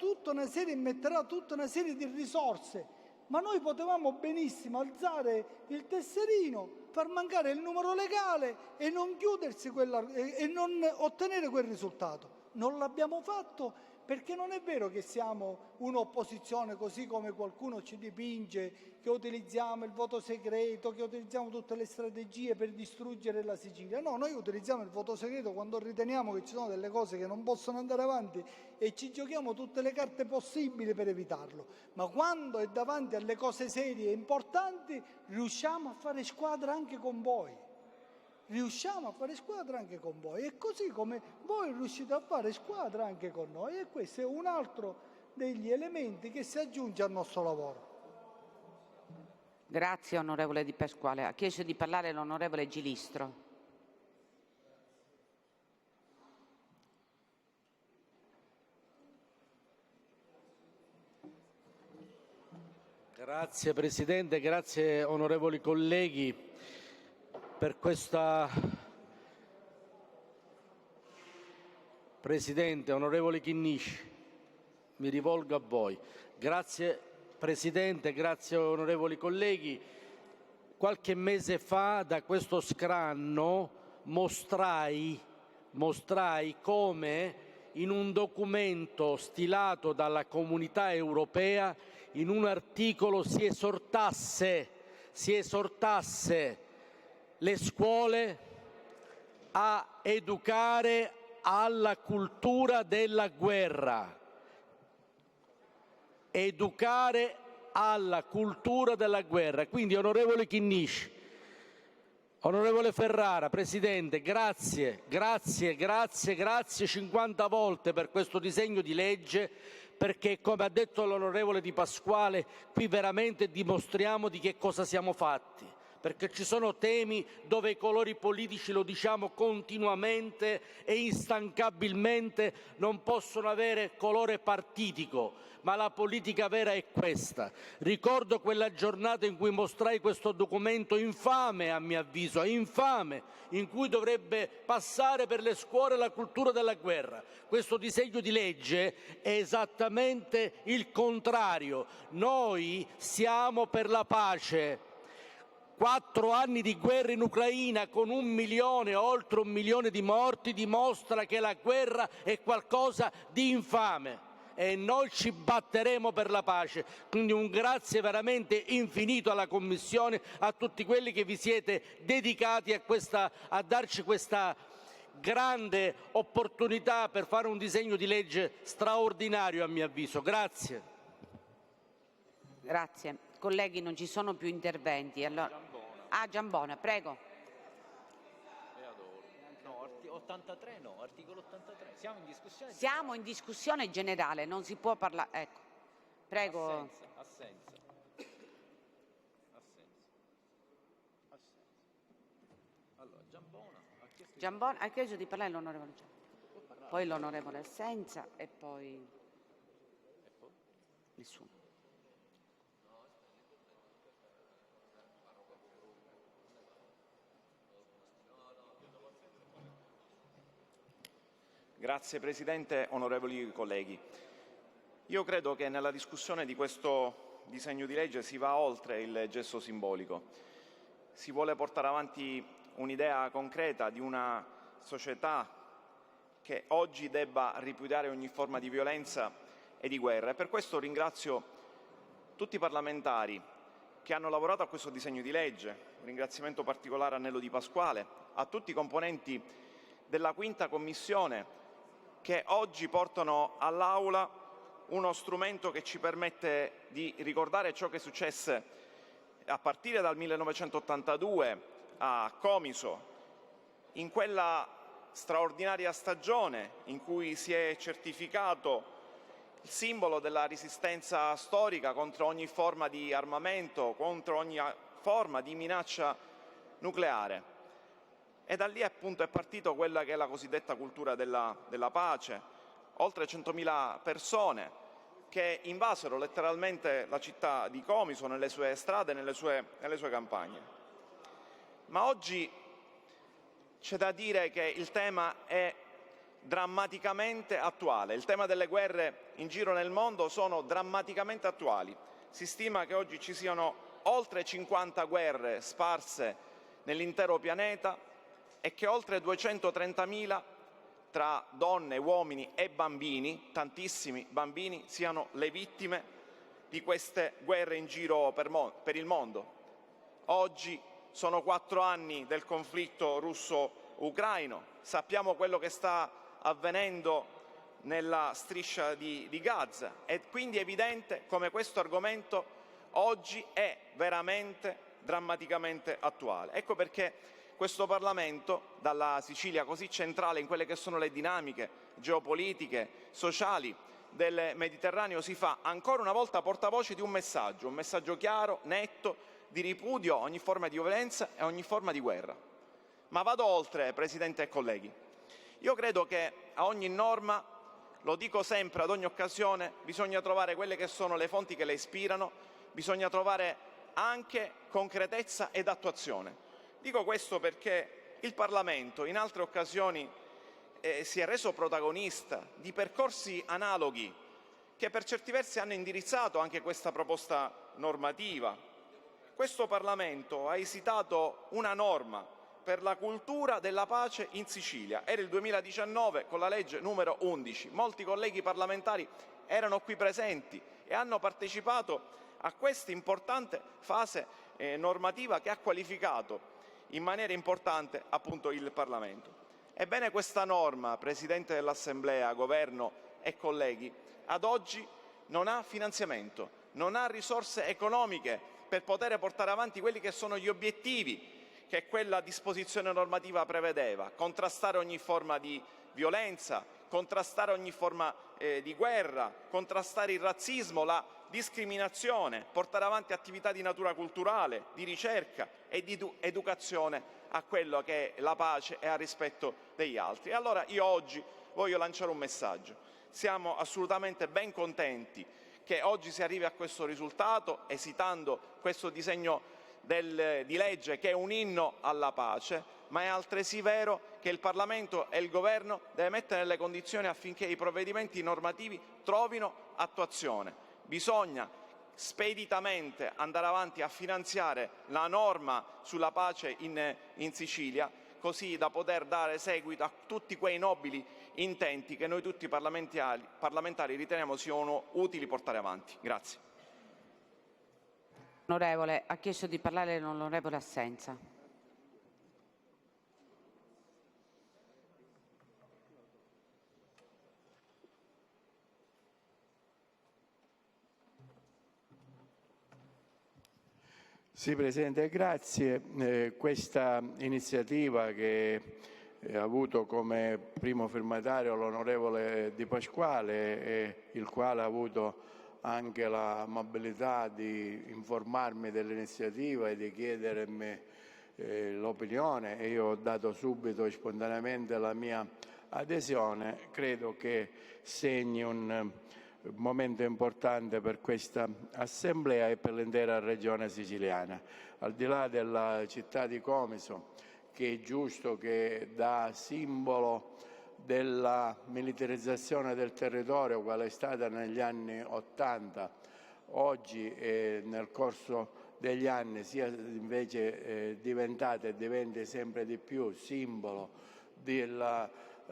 metterà tutta una serie di risorse, ma noi potevamo benissimo alzare il tesserino, far mancare il numero legale e non chiudersi e non ottenere quel risultato. Non l'abbiamo fatto perché non è vero che siamo un'opposizione, così come qualcuno ci dipinge, che utilizziamo il voto segreto, che utilizziamo tutte le strategie per distruggere la Sicilia. No, noi utilizziamo il voto segreto quando riteniamo che ci sono delle cose che non possono andare avanti e ci giochiamo tutte le carte possibili per evitarlo. Ma quando è davanti alle cose serie e importanti riusciamo a fare squadra anche con voi. Riusciamo a fare squadra anche con voi, e così come voi riuscite a fare squadra anche con noi, e questo è un altro degli elementi che si aggiunge al nostro lavoro. Grazie onorevole Di Pasquale. Ha chiesto di parlare l'onorevole Gilistro. Grazie Presidente, grazie onorevoli colleghi per questa. Presidente, onorevole Chinnici, mi rivolgo a voi. Grazie Presidente, grazie onorevoli colleghi. Qualche mese fa da questo scranno mostrai come in un documento stilato dalla Comunità Europea in un articolo si esortasse le scuole a educare alla cultura della guerra. Educare alla cultura della guerra. Quindi, onorevole Chinnici, onorevole Ferrara, Presidente, grazie 50 volte per questo disegno di legge, perché, come ha detto l'onorevole Di Pasquale, qui veramente dimostriamo di che cosa siamo fatti. perché ci sono temi dove i colori politici, lo diciamo continuamente e instancabilmente, non possono avere colore partitico, ma la politica vera è questa. Ricordo quella giornata in cui mostrai questo documento infame, a mio avviso, infame, in cui dovrebbe passare per le scuole la cultura della guerra. Questo disegno di legge è esattamente il contrario. Noi siamo per la pace. 4 anni di guerra in Ucraina con 1 milione, oltre 1 milione di morti, dimostra che la guerra è qualcosa di infame. E noi ci batteremo per la pace. Quindi un grazie veramente infinito alla Commissione, a tutti quelli che vi siete dedicati a darci questa grande opportunità per fare un disegno di legge straordinario, a mio avviso. Grazie. Grazie. Colleghi, non ci sono più interventi. Allora... Giambona, prego. No, 83 no, articolo 83. Siamo in discussione. Siamo in discussione generale, non si può parlare. Ecco, prego. Assenza. Allora, Giambona ha chiesto di parlare l'onorevole Giambona. Poi l'onorevole Assenza e poi nessuno. Grazie Presidente, onorevoli colleghi. Io credo che nella discussione di questo disegno di legge si va oltre il gesto simbolico. Si vuole portare avanti un'idea concreta di una società che oggi debba ripudiare ogni forma di violenza e di guerra. E per questo ringrazio tutti i parlamentari che hanno lavorato a questo disegno di legge. Un ringraziamento particolare a Nello Di Pasquale, a tutti i componenti della 5ª Commissione che oggi portano all'Aula uno strumento che ci permette di ricordare ciò che successe a partire dal 1982 a Comiso, in quella straordinaria stagione in cui si è certificato il simbolo della resistenza storica contro ogni forma di armamento, contro ogni forma di minaccia nucleare. E da lì appunto è partito quella che è la cosiddetta cultura della pace, oltre 100.000 persone che invasero letteralmente la città di Comiso, nelle sue strade e nelle sue campagne. Ma oggi c'è da dire che il tema è drammaticamente attuale. Il tema delle guerre in giro nel mondo sono drammaticamente attuali. Si stima che oggi ci siano oltre 50 guerre sparse nell'intero pianeta e che oltre 230.000 tra donne, uomini e bambini, tantissimi bambini, siano le vittime di queste guerre in giro per il mondo. Oggi sono 4 anni del conflitto russo-ucraino, sappiamo quello che sta avvenendo nella striscia di Gaza, e quindi è evidente come questo argomento oggi è veramente drammaticamente attuale. Ecco perché questo Parlamento, dalla Sicilia così centrale in quelle che sono le dinamiche geopolitiche, sociali del Mediterraneo, si fa ancora una volta portavoce di un messaggio chiaro, netto, di ripudio a ogni forma di violenza e a ogni forma di guerra. Ma vado oltre, Presidente e colleghi. Io credo che a ogni norma, lo dico sempre, ad ogni occasione, bisogna trovare quelle che sono le fonti che le ispirano, bisogna trovare anche concretezza ed attuazione. Dico questo perché il Parlamento in altre occasioni si è reso protagonista di percorsi analoghi che per certi versi hanno indirizzato anche questa proposta normativa. Questo Parlamento ha esitato una norma per la cultura della pace in Sicilia. Era il 2019 con la legge numero 11. Molti colleghi parlamentari erano qui presenti e hanno partecipato a questa importante fase normativa che ha qualificato in maniera importante appunto il Parlamento. Ebbene, questa norma, Presidente dell'Assemblea, Governo e colleghi, ad oggi non ha finanziamento, non ha risorse economiche per poter portare avanti quelli che sono gli obiettivi che quella disposizione normativa prevedeva: contrastare ogni forma di violenza, contrastare ogni forma di guerra, contrastare il razzismo, la discriminazione, portare avanti attività di natura culturale, di ricerca e di educazione a quello che è la pace e al rispetto degli altri. E allora io oggi voglio lanciare un messaggio. Siamo assolutamente ben contenti che oggi si arrivi a questo risultato, esitando questo disegno di legge che è un inno alla pace, ma è altresì vero che il Parlamento e il Governo devono mettere nelle condizioni affinché i provvedimenti normativi trovino attuazione. Bisogna speditamente andare avanti a finanziare la norma sulla pace in Sicilia, così da poter dare seguito a tutti quei nobili intenti che noi tutti parlamentari riteniamo siano utili portare avanti. Grazie. Onorevole, ha chiesto di parlare l'onorevole Assenza. Sì, Presidente, grazie. Questa iniziativa che ha avuto come primo firmatario l'onorevole Di Pasquale, e il quale ha avuto anche la amabilità di informarmi dell'iniziativa e di chiedermi l'opinione, e io ho dato subito e spontaneamente la mia adesione, credo che segni un momento importante per questa Assemblea e per l'intera regione siciliana. Al di là della città di Comiso, che è giusto che da simbolo della militarizzazione del territorio, quale è stata negli anni '80, oggi e nel corso degli anni sia invece diventata e diventi sempre di più simbolo del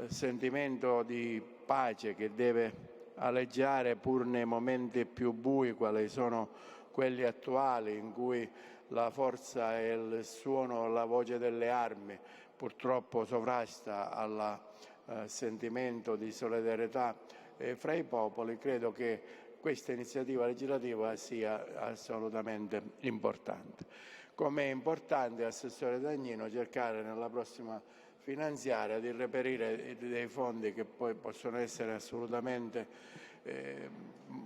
sentimento di pace che deve aleggiare pur nei momenti più bui, quali sono quelli attuali, in cui la forza e il suono, la voce delle armi purtroppo sovrasta al sentimento di solidarietà fra i popoli. Credo che questa iniziativa legislativa sia assolutamente importante. Come è importante, Assessore Dagnino, cercare nella prossima finanziaria di reperire dei fondi che poi possono essere assolutamente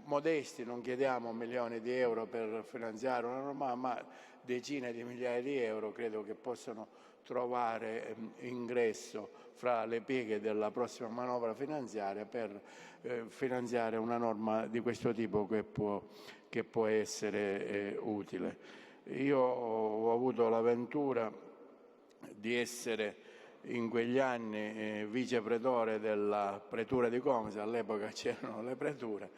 modesti. Non chiediamo milioni di euro per finanziare una norma, ma decine di migliaia di euro credo che possano trovare ingresso fra le pieghe della prossima manovra finanziaria per finanziare una norma di questo tipo che può essere utile. Io ho avuto l'avventura di essere in quegli anni vice pretore della pretura di Comiso, all'epoca c'erano le preture,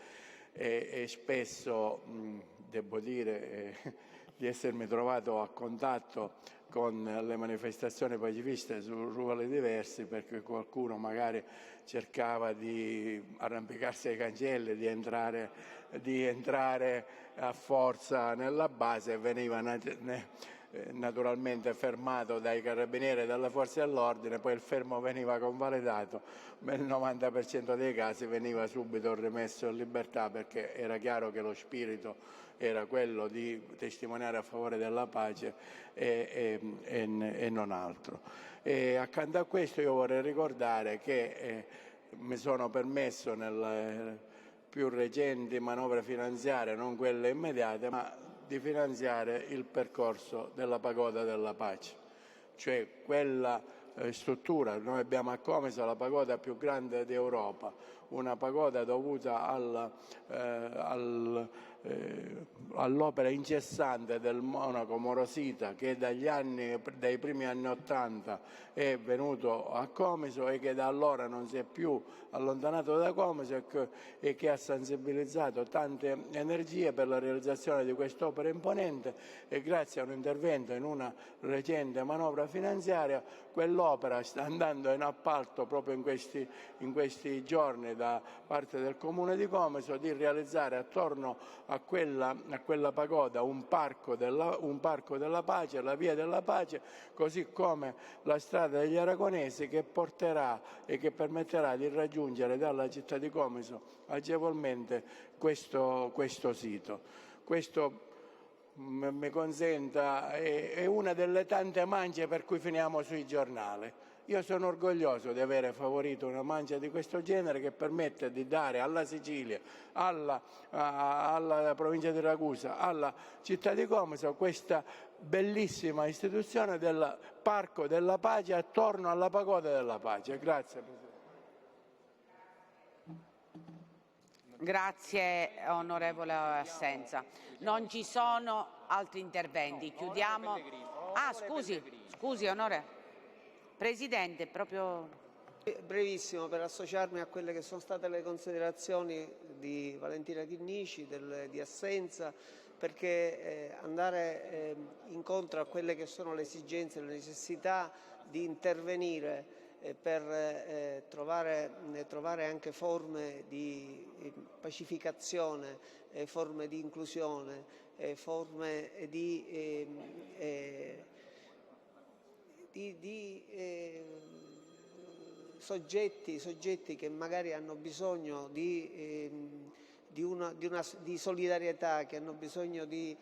e spesso devo dire di essermi trovato a contatto con le manifestazioni pacifiste su ruoli diversi, perché qualcuno magari cercava di arrampicarsi ai cancelli, di entrare a forza nella base e veniva naturalmente fermato dai carabinieri e dalle forze dell'ordine, poi il fermo veniva convalidato, nel 90% dei casi veniva subito rimesso in libertà, perché era chiaro che lo spirito era quello di testimoniare a favore della pace e non altro. E accanto a questo io vorrei ricordare che mi sono permesso nelle più recenti manovre finanziarie, non quelle immediate, ma di finanziare il percorso della pagoda della pace, cioè quella struttura. Noi abbiamo a Comiso la pagoda più grande d'Europa, una pagoda dovuta all'opera incessante del monaco Morosita, che dai primi anni '80 è venuto a Comiso e che da allora non si è più allontanato da Comiso e che ha sensibilizzato tante energie per la realizzazione di quest'opera imponente, e grazie a un intervento in una recente manovra finanziaria quell'opera sta andando in appalto proprio in questi giorni da parte del Comune di Comiso, di realizzare attorno a quella pagoda un parco della pace, la via della pace, così come la strada degli Aragonesi, che porterà e che permetterà di raggiungere dalla città di Comiso agevolmente questo sito. Questo, mi consenta, è una delle tante mance per cui finiamo sui giornali. Io sono orgoglioso di avere favorito una mancia di questo genere che permette di dare alla Sicilia, alla provincia di Ragusa, alla città di Comiso questa bellissima istituzione del Parco della Pace attorno alla Pagoda della Pace. Grazie Presidente. Grazie onorevole Assenza. Non ci sono altri interventi. Chiudiamo. Ah, scusi onore. Presidente, proprio brevissimo per associarmi a quelle che sono state le considerazioni di Valentina Chinnici, di Assenza, perché andare incontro a quelle che sono le esigenze, le necessità di intervenire per trovare anche forme di pacificazione, forme di inclusione, forme di soggetti che magari hanno bisogno di solidarietà, che hanno bisogno di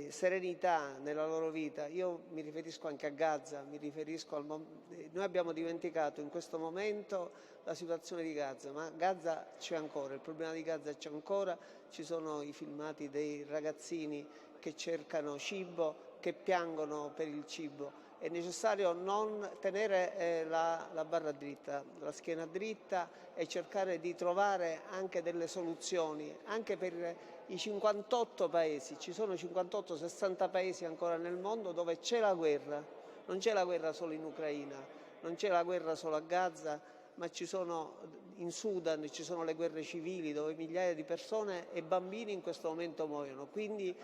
serenità nella loro vita. Io mi riferisco anche a Gaza, noi abbiamo dimenticato in questo momento la situazione di Gaza, ma Gaza c'è ancora, il problema di Gaza c'è ancora, ci sono i filmati dei ragazzini che cercano cibo, che piangono per il cibo. È necessario non tenere la barra dritta, la schiena dritta e cercare di trovare anche delle soluzioni, anche per i 58 paesi. Ci sono 58-60 paesi ancora nel mondo dove c'è la guerra. Non c'è la guerra solo in Ucraina, non c'è la guerra solo a Gaza, ma in Sudan ci sono le guerre civili dove migliaia di persone e bambini in questo momento muoiono. Quindi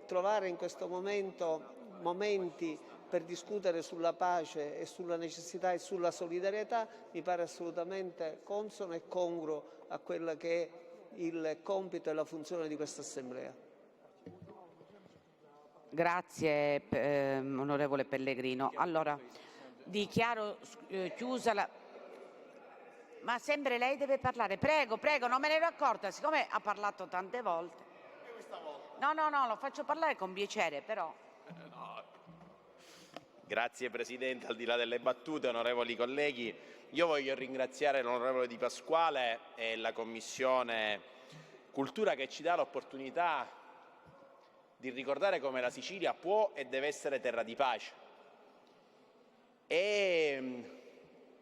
trovare in questo momento momenti per discutere sulla pace e sulla necessità e sulla solidarietà mi pare assolutamente consono e congruo a quello che è il compito e la funzione di questa Assemblea. grazie onorevole Pellegrino. Allora, dichiaro chiusa la... Ma sempre lei deve parlare. Prego, non me ne ero accorta, siccome ha parlato tante volte. No, lo faccio parlare con piacere, però... Grazie Presidente, al di là delle battute, onorevoli colleghi, io voglio ringraziare l'onorevole Di Pasquale e la Commissione Cultura che ci dà l'opportunità di ricordare come la Sicilia può e deve essere terra di pace e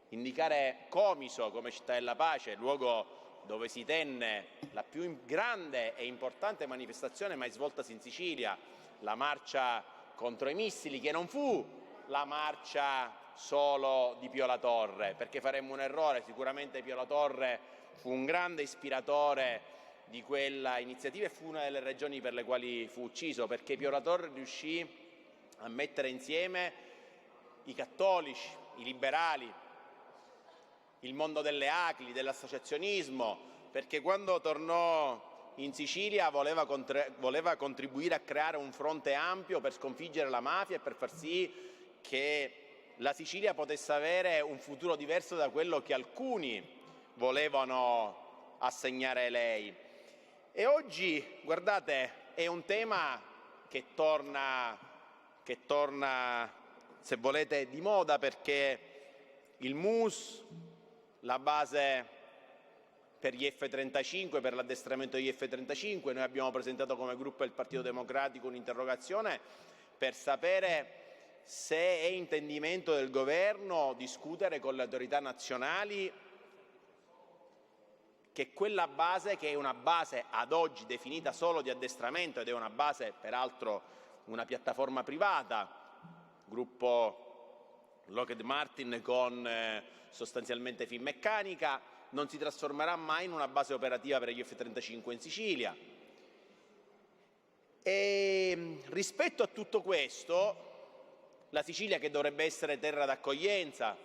indicare Comiso come città della pace, luogo dove si tenne la più grande e importante manifestazione mai svoltasi in Sicilia, la marcia contro i missili, che non fu la marcia solo di Pio La Torre, perché faremmo un errore. Sicuramente Pio La Torre fu un grande ispiratore di quella iniziativa e fu una delle ragioni per le quali fu ucciso, perché Pio La Torre riuscì a mettere insieme i cattolici, i liberali, il mondo delle ACLI, dell'associazionismo, perché quando tornò in Sicilia voleva contribuire a creare un fronte ampio per sconfiggere la mafia e per far sì che la Sicilia potesse avere un futuro diverso da quello che alcuni volevano assegnare a lei. E oggi, guardate, è un tema che torna, se volete, di moda, perché il MUS, la base per gli F-35, per l'addestramento degli F-35, noi abbiamo presentato come gruppo del Partito Democratico un'interrogazione per sapere se è intendimento del Governo discutere con le autorità nazionali che quella base, che è una base ad oggi definita solo di addestramento ed è una base peraltro una piattaforma privata, gruppo Lockheed Martin con sostanzialmente Finmeccanica, non si trasformerà mai in una base operativa per gli F-35 in Sicilia. E rispetto a tutto questo, la Sicilia, che dovrebbe essere terra d'accoglienza,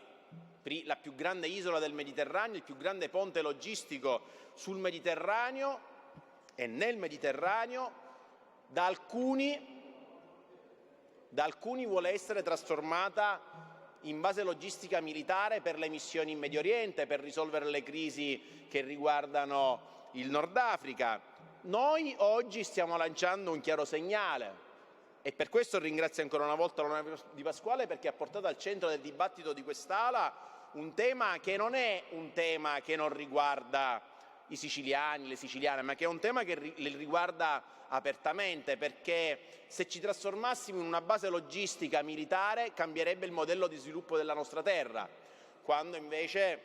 la più grande isola del Mediterraneo, il più grande ponte logistico sul Mediterraneo e nel Mediterraneo, da alcuni vuole essere trasformata in base logistica militare per le missioni in Medio Oriente, per risolvere le crisi che riguardano il Nord Africa. Noi oggi stiamo lanciando un chiaro segnale. E per questo ringrazio ancora una volta l'onorevole Di Pasquale, perché ha portato al centro del dibattito di quest'Aula un tema che non è un tema che non riguarda i siciliani, le siciliane, ma che è un tema che li riguarda apertamente, perché se ci trasformassimo in una base logistica militare cambierebbe il modello di sviluppo della nostra terra, quando invece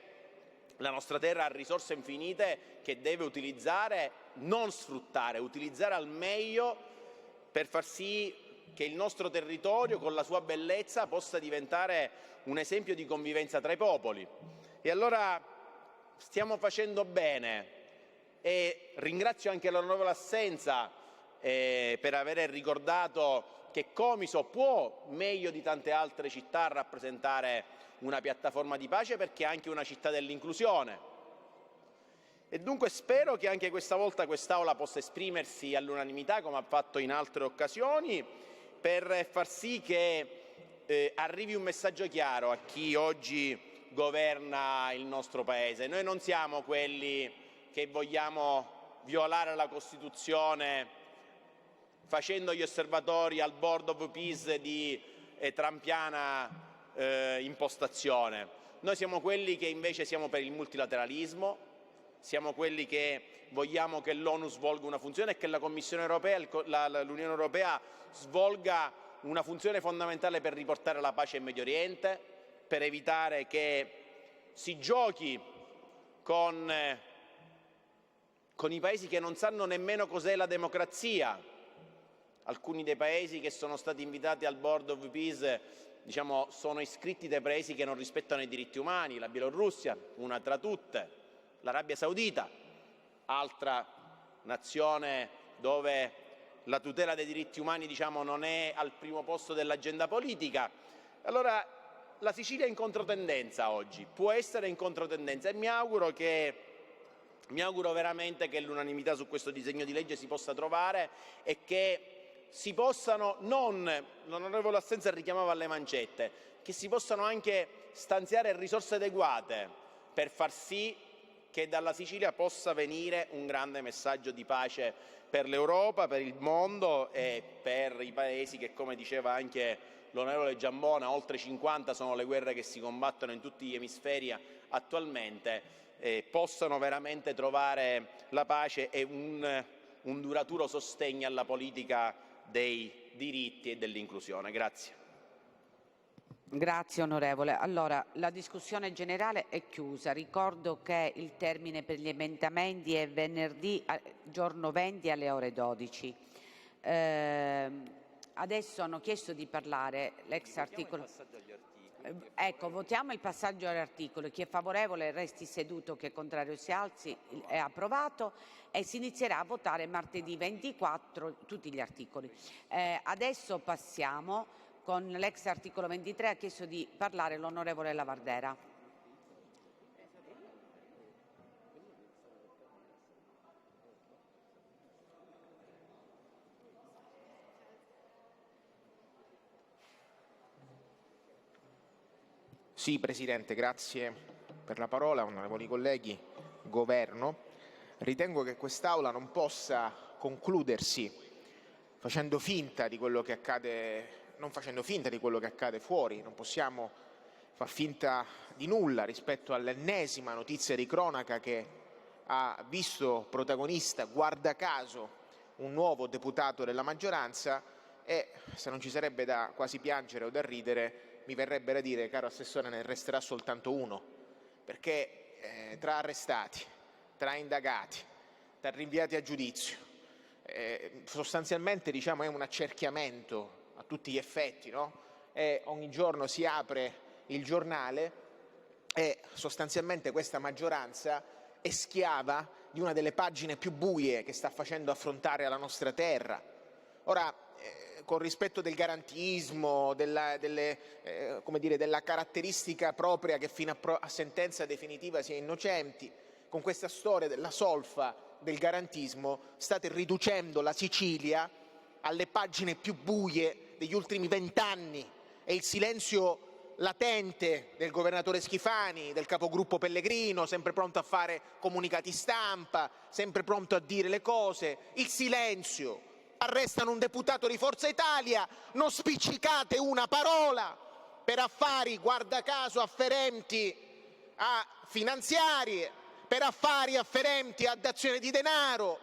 la nostra terra ha risorse infinite che deve utilizzare, non sfruttare, utilizzare al meglio per far sì che il nostro territorio, con la sua bellezza, possa diventare un esempio di convivenza tra i popoli. E allora stiamo facendo bene, e ringrazio anche l'onorevole Assenza per aver ricordato che Comiso può, meglio di tante altre città, rappresentare una piattaforma di pace, perché è anche una città dell'inclusione. E dunque spero che anche questa volta quest'Aula possa esprimersi all'unanimità, come ha fatto in altre occasioni, per far sì che arrivi un messaggio chiaro a chi oggi governa il nostro Paese. Noi non siamo quelli che vogliamo violare la Costituzione facendo gli osservatori al Board of Peace di trampiana impostazione. Noi siamo quelli che invece siamo per il multilateralismo, siamo quelli che vogliamo che l'ONU svolga una funzione e che la Commissione europea, l'Unione Europea svolga una funzione fondamentale per riportare la pace in Medio Oriente, per evitare che si giochi con i paesi che non sanno nemmeno cos'è la democrazia. Alcuni dei paesi che sono stati invitati al Board of Peace, diciamo, sono iscritti dai paesi che non rispettano i diritti umani, la Bielorussia, una tra tutte, l'Arabia Saudita, altra nazione dove la tutela dei diritti umani, diciamo, non è al primo posto dell'agenda politica. Allora la Sicilia è in controtendenza oggi, può essere in controtendenza, e mi auguro veramente che l'unanimità su questo disegno di legge si possa trovare e che si possano, l'onorevole Assenza richiamava alle mancette, che si possano anche stanziare risorse adeguate per far sì che dalla Sicilia possa venire un grande messaggio di pace per l'Europa, per il mondo e per i paesi che, come diceva anche l'onorevole Giambona, oltre 50 sono le guerre che si combattono in tutti gli emisferi attualmente, possano veramente trovare la pace e un duraturo sostegno alla politica dei diritti e dell'inclusione. Grazie. Grazie onorevole. Allora, la discussione generale è chiusa. Ricordo che il termine per gli emendamenti è venerdì, giorno 20 alle ore 12. Adesso hanno chiesto di parlare l'ex articolo. Ecco, votiamo il passaggio agli articoli. Chi è favorevole resti seduto, chi è contrario si alzi. È approvato e si inizierà a votare martedì 24 tutti gli articoli. Adesso passiamo con l'ex articolo 23. Ha chiesto di parlare l'onorevole Lavardera. Sì, Presidente, grazie per la parola, onorevoli colleghi, Governo. Ritengo che quest'Aula non possa concludersi facendo finta di quello che accade, non facendo finta di quello che accade fuori. Non possiamo far finta di nulla rispetto all'ennesima notizia di cronaca che ha visto protagonista, guarda caso, un nuovo deputato della maggioranza, e se non ci sarebbe da quasi piangere o da ridere, mi verrebbe da dire, caro Assessore, ne resterà soltanto uno, perché tra arrestati, tra indagati, tra rinviati a giudizio, sostanzialmente, diciamo, è un accerchiamento a tutti gli effetti, no? E ogni giorno si apre il giornale e sostanzialmente questa maggioranza è schiava di una delle pagine più buie che sta facendo affrontare alla nostra terra. Ora, con rispetto del garantismo, della caratteristica propria che fino a sentenza definitiva si è innocenti, con questa storia della solfa del garantismo state riducendo la Sicilia alle pagine più buie degli ultimi 20 anni, e il silenzio latente del governatore Schifani, del capogruppo Pellegrino, sempre pronto a fare comunicati stampa, sempre pronto a dire le cose, il silenzio arrestano un deputato di Forza Italia, non spiccicate una parola per affari, guarda caso, afferenti a finanziarie, per affari afferenti a dazione di denaro.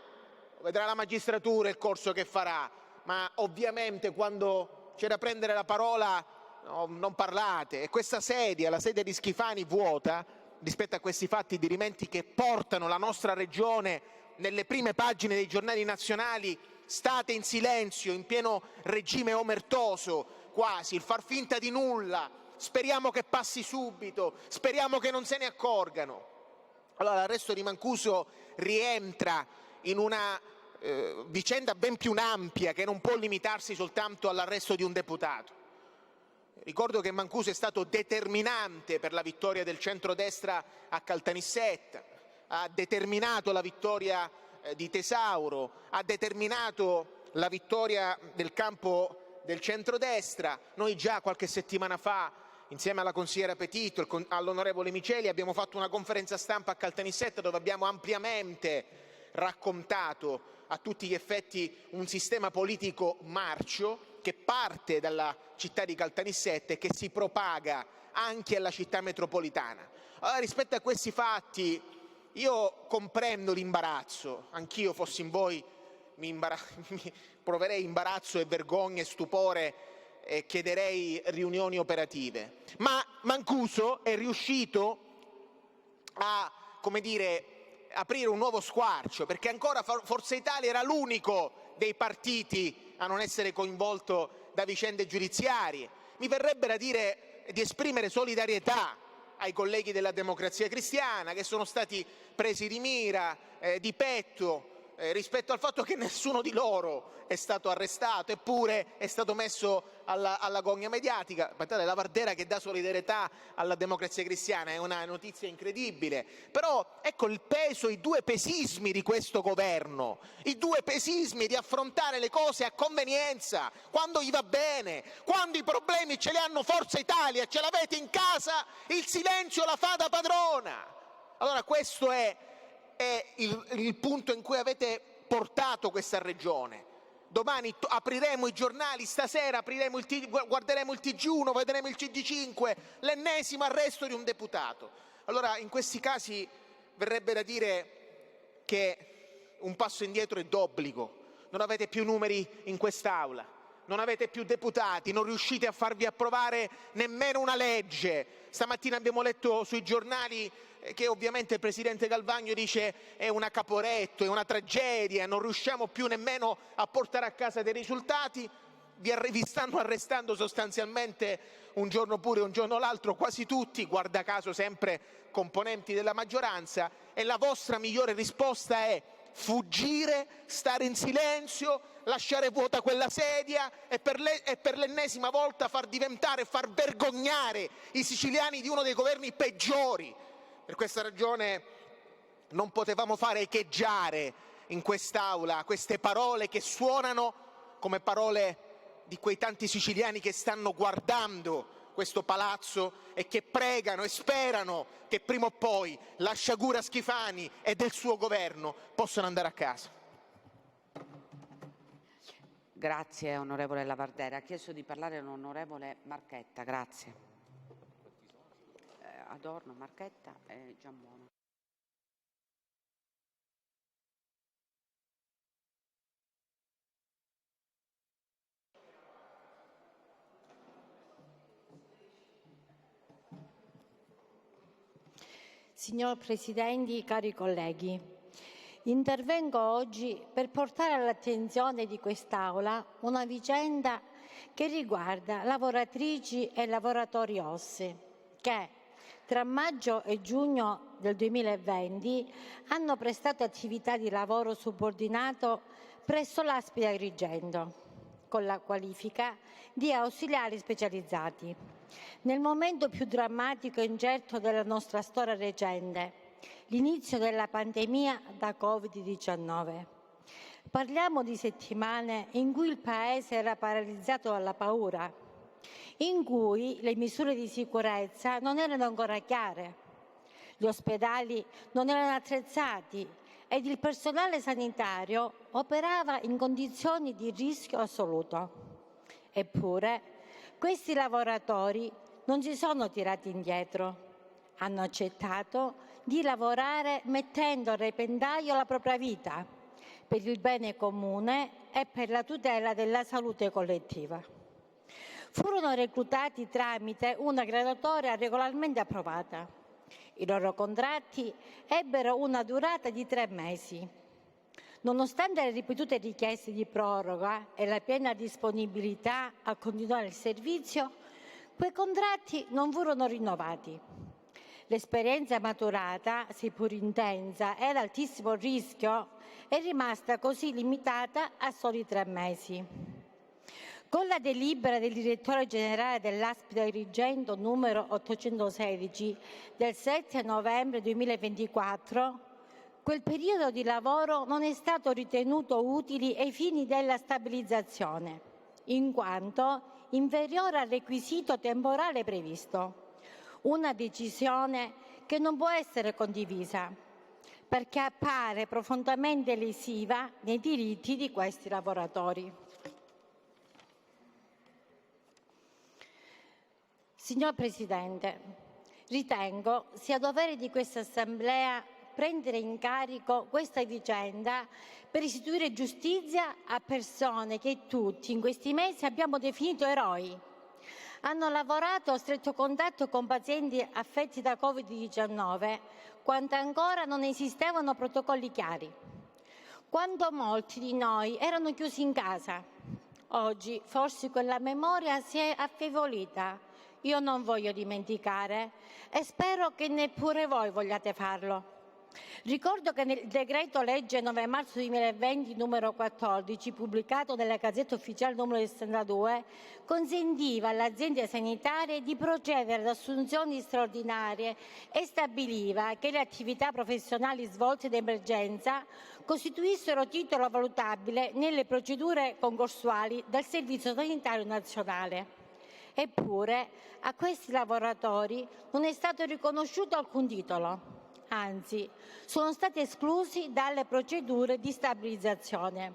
Vedrà la magistratura il corso che farà, ma ovviamente quando c'è da prendere la parola non parlate. E questa sedia, la sedia di Schifani, vuota rispetto a questi fatti dirimenti che portano la nostra regione nelle prime pagine dei giornali nazionali. State in silenzio, in pieno regime omertoso, quasi, il far finta di nulla. Speriamo che passi subito, speriamo che non se ne accorgano. Allora, l'arresto di Mancuso rientra in una vicenda ben più ampia che non può limitarsi soltanto all'arresto di un deputato. Ricordo che Mancuso è stato determinante per la vittoria del centrodestra a Caltanissetta, ha determinato la vittoria di Tesauro, ha determinato la vittoria del campo del centrodestra. Noi già qualche settimana fa, insieme alla consigliera Petitto e all'onorevole Miceli, abbiamo fatto una conferenza stampa a Caltanissetta dove abbiamo ampiamente raccontato a tutti gli effetti un sistema politico marcio che parte dalla città di Caltanissetta e che si propaga anche alla città metropolitana. Allora, rispetto a questi fatti, io comprendo l'imbarazzo, anch'io fossi in voi mi proverei imbarazzo e vergogna e stupore e chiederei riunioni operative. Ma Mancuso è riuscito a, come dire, aprire un nuovo squarcio, perché ancora Forza Italia era l'unico dei partiti a non essere coinvolto da vicende giudiziarie. Mi verrebbe da dire di esprimere solidarietà ai colleghi della Democrazia Cristiana che sono stati presi di mira, di petto, rispetto al fatto che nessuno di loro è stato arrestato, eppure è stato messo alla gogna mediatica. Guardate, la Vardera che dà solidarietà alla Democrazia Cristiana è una notizia incredibile. Però ecco il peso, i due pesismi di questo governo, i due pesismi di affrontare le cose a convenienza, quando gli va bene, quando i problemi ce li hanno Forza Italia, ce l'avete in casa, il silenzio la fa da padrona. Allora questo è il punto in cui avete portato questa regione. Domani apriremo i giornali, stasera guarderemo il TG1, vedremo il CG5, l'ennesimo arresto di un deputato. Allora, in questi casi verrebbe da dire che un passo indietro è d'obbligo. Non avete più numeri in quest'Aula, non avete più deputati, non riuscite a farvi approvare nemmeno una legge. Stamattina abbiamo letto sui giornali che ovviamente il presidente Galvagno dice è una Caporetto, è una tragedia, non riusciamo più nemmeno a portare a casa dei risultati. Vi stanno arrestando sostanzialmente un giorno pure un giorno l'altro, quasi tutti, guarda caso sempre componenti della maggioranza, e la vostra migliore risposta è fuggire, stare in silenzio, lasciare vuota quella sedia e per l'ennesima volta far diventare, far vergognare i siciliani di uno dei governi peggiori. Per questa ragione non potevamo fare echeggiare in quest'Aula queste parole che suonano come parole di quei tanti siciliani che stanno guardando questo palazzo e che pregano e sperano che prima o poi la sciagura Schifani e del suo governo possano andare a casa. Grazie onorevole Lavardera. Ha chiesto di parlare l'onorevole Marchetta. Grazie. Adorno, Marchetta e Giambuono. Signor Presidente, cari colleghi, intervengo oggi per portare all'attenzione di quest'Aula una vicenda che riguarda lavoratrici e lavoratori OSSE che tra maggio e giugno del 2020 hanno prestato attività di lavoro subordinato presso l'ASP di Agrigento con la qualifica di ausiliari specializzati. Nel momento più drammatico e incerto della nostra storia recente, l'inizio della pandemia da Covid-19. Parliamo di settimane in cui il Paese era paralizzato dalla paura, in cui le misure di sicurezza non erano ancora chiare, gli ospedali non erano attrezzati ed il personale sanitario operava in condizioni di rischio assoluto. Eppure, questi lavoratori non si sono tirati indietro. Hanno accettato di lavorare mettendo a repentaglio la propria vita per il bene comune e per la tutela della salute collettiva. Furono reclutati tramite una graduatoria regolarmente approvata. I loro contratti ebbero una durata di 3 mesi. Nonostante le ripetute richieste di proroga e la piena disponibilità a continuare il servizio, quei contratti non furono rinnovati. L'esperienza maturata, seppur intensa e ad altissimo rischio, è rimasta così limitata a soli 3 mesi. Con la delibera del direttore generale dell'ASP di Agrigento numero 816 del 7 novembre 2024, quel periodo di lavoro non è stato ritenuto utile ai fini della stabilizzazione, in quanto inferiore al requisito temporale previsto. Una decisione che non può essere condivisa, perché appare profondamente lesiva nei diritti di questi lavoratori. Signor Presidente, ritengo sia dovere di questa Assemblea prendere in carico questa vicenda per restituire giustizia a persone che tutti in questi mesi abbiamo definito eroi. Hanno lavorato a stretto contatto con pazienti affetti da Covid-19 quando ancora non esistevano protocolli chiari, quando molti di noi erano chiusi in casa. Oggi forse quella memoria si è affievolita. Io non voglio dimenticare e spero che neppure voi vogliate farlo. Ricordo che nel decreto legge 9 marzo 2020 numero 14, pubblicato nella Gazzetta Ufficiale numero 62, consentiva alle aziende sanitarie di procedere ad assunzioni straordinarie e stabiliva che le attività professionali svolte d'emergenza costituissero titolo valutabile nelle procedure concorsuali del Servizio Sanitario Nazionale. Eppure a questi lavoratori non è stato riconosciuto alcun titolo, anzi sono stati esclusi dalle procedure di stabilizzazione.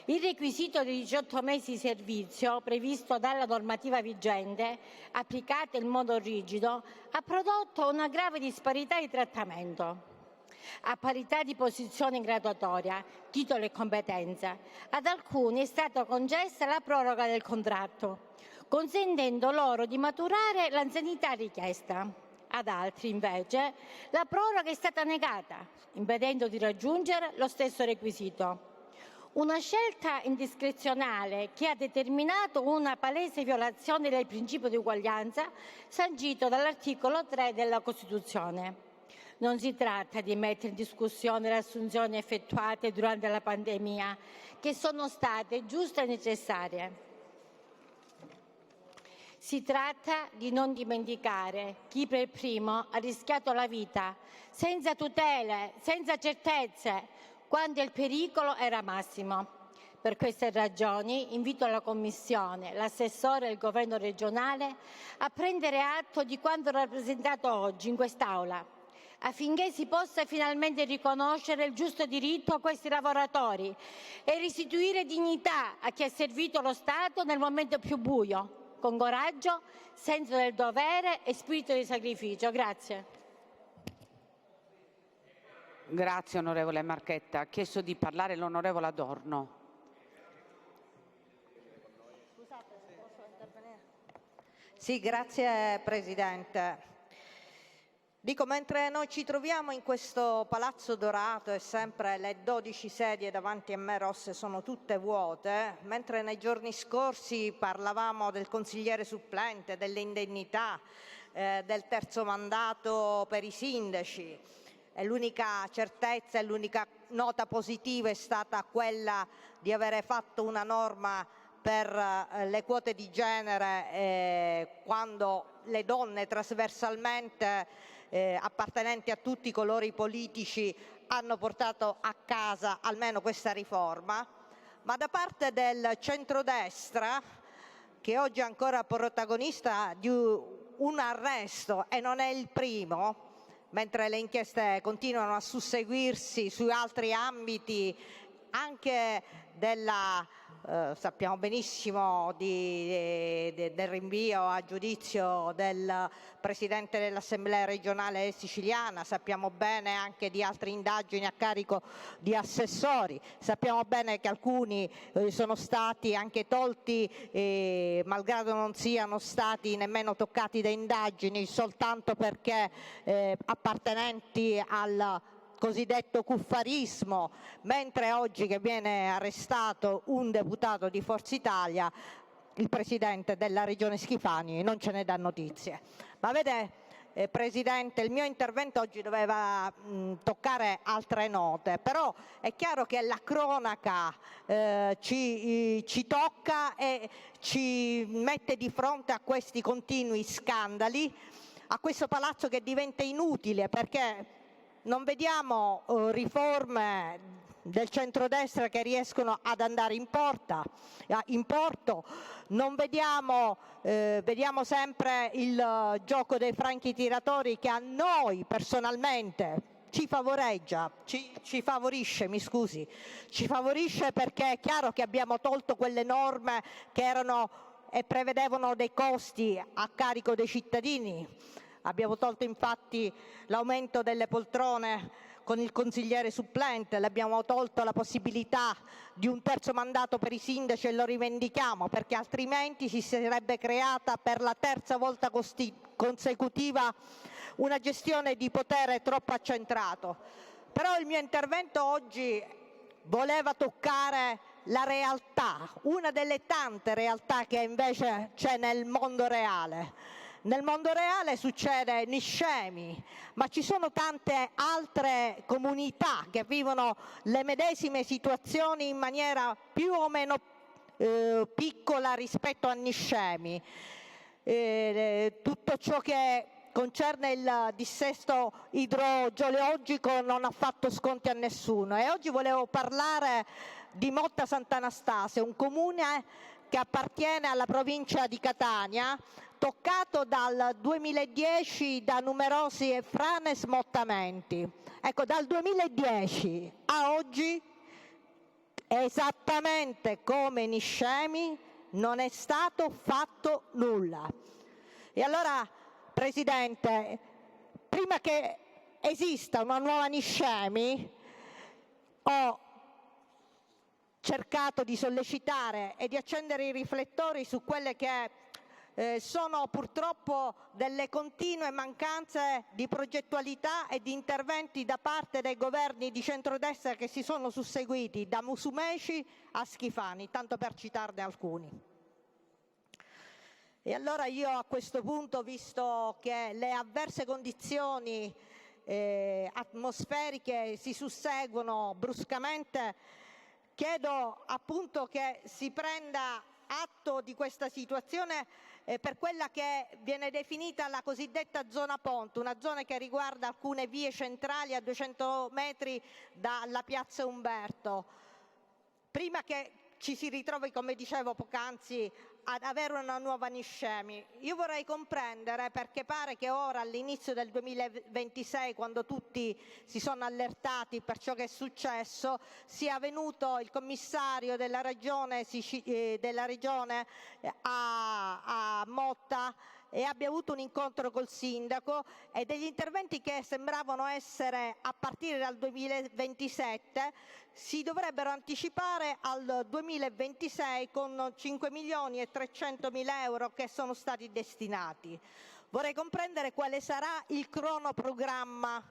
Il requisito di 18 mesi di servizio previsto dalla normativa vigente, applicata in modo rigido, ha prodotto una grave disparità di trattamento. A parità di posizione in graduatoria, titolo e competenza, ad alcuni è stata concessa la proroga del contratto, consentendo loro di maturare l'anzianità richiesta. Ad altri, invece, la proroga è stata negata, impedendo di raggiungere lo stesso requisito. Una scelta indiscrezionale che ha determinato una palese violazione del principio di uguaglianza sancito dall'articolo 3 della Costituzione. Non si tratta di mettere in discussione le assunzioni effettuate durante la pandemia, che sono state giuste e necessarie. Si tratta di non dimenticare chi per primo ha rischiato la vita, senza tutele, senza certezze, quando il pericolo era massimo. Per queste ragioni invito la Commissione, l'assessore e il Governo regionale a prendere atto di quanto rappresentato oggi in quest'Aula, affinché si possa finalmente riconoscere il giusto diritto a questi lavoratori e restituire dignità a chi ha servito lo Stato nel momento più buio, con coraggio, senso del dovere e spirito di sacrificio. Grazie. Grazie onorevole Marchetta. Ha chiesto di parlare l'onorevole Adorno. Sì, grazie Presidente. Dico, mentre noi ci troviamo in questo Palazzo Dorato e sempre le 12 sedie davanti a me rosse sono tutte vuote, mentre nei giorni scorsi parlavamo del consigliere supplente, delle indennità, del terzo mandato per i sindaci, e l'unica certezza e l'unica nota positiva è stata quella di avere fatto una norma per le quote di genere quando le donne trasversalmente appartenenti a tutti i colori politici hanno portato a casa almeno questa riforma, ma da parte del centrodestra, che oggi è ancora protagonista di un arresto e non è il primo, mentre le inchieste continuano a susseguirsi su altri ambiti, anche della sappiamo benissimo del rinvio a giudizio del Presidente dell'Assemblea regionale siciliana, sappiamo bene anche di altre indagini a carico di assessori, sappiamo bene che alcuni sono stati anche tolti, malgrado non siano stati nemmeno toccati da indagini, soltanto perché appartenenti al cosiddetto cuffarismo, mentre oggi che viene arrestato un deputato di Forza Italia, il presidente della regione Schifani non ce ne dà notizie. Ma vede, Presidente, il mio intervento oggi doveva toccare altre note, però è chiaro che la cronaca ci tocca e ci mette di fronte a questi continui scandali, a questo palazzo che diventa inutile perché non vediamo riforme del centrodestra che riescono ad andare in porto, non vediamo, vediamo sempre il gioco dei franchi tiratori che a noi personalmente ci favorisce perché è chiaro che abbiamo tolto quelle norme che erano e prevedevano dei costi a carico dei cittadini. Abbiamo tolto infatti l'aumento delle poltrone con il consigliere supplente, le abbiamo tolto la possibilità di un terzo mandato per i sindaci e lo rivendichiamo perché altrimenti si sarebbe creata per la terza volta consecutiva una gestione di potere troppo accentrato. Però il mio intervento oggi voleva toccare la realtà, una delle tante realtà che invece c'è nel mondo reale. Nel mondo reale succede Niscemi, ma ci sono tante altre comunità che vivono le medesime situazioni in maniera più o meno piccola rispetto a Niscemi. Tutto ciò che concerne il dissesto idrogeologico non ha fatto sconti a nessuno e oggi volevo parlare di Motta Sant'Anastasia, un comune che appartiene alla provincia di Catania, toccato dal 2010 da numerosi frane e smottamenti. Ecco, dal 2010 a oggi, esattamente come Niscemi, non è stato fatto nulla. E allora, Presidente, prima che esista una nuova Niscemi, ho cercato di sollecitare e di accendere i riflettori su quelle che sono purtroppo delle continue mancanze di progettualità e di interventi da parte dei governi di centrodestra che si sono susseguiti da Musumeci a Schifani, tanto per citarne alcuni. E allora io a questo punto, visto che le avverse condizioni atmosferiche si susseguono bruscamente, chiedo appunto che si prenda atto di questa situazione per quella che viene definita la cosiddetta zona ponte, una zona che riguarda alcune vie centrali a 200 metri dalla piazza Umberto. Prima che ci si ritrovi, come dicevo poc'anzi, ad avere una nuova Niscemi, io vorrei comprendere, perché pare che ora all'inizio del 2026, quando tutti si sono allertati per ciò che è successo, sia venuto il commissario della regione a Motta e abbia avuto un incontro col sindaco e degli interventi che sembravano essere a partire dal 2027 si dovrebbero anticipare al 2026 con 5.300.000 euro che sono stati destinati. Vorrei comprendere quale sarà il cronoprogramma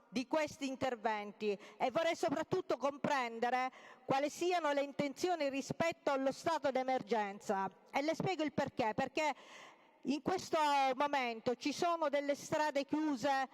di questi interventi e vorrei soprattutto comprendere quali siano le intenzioni rispetto allo stato d'emergenza. E le spiego il perché. Perché in questo momento ci sono delle strade chiuse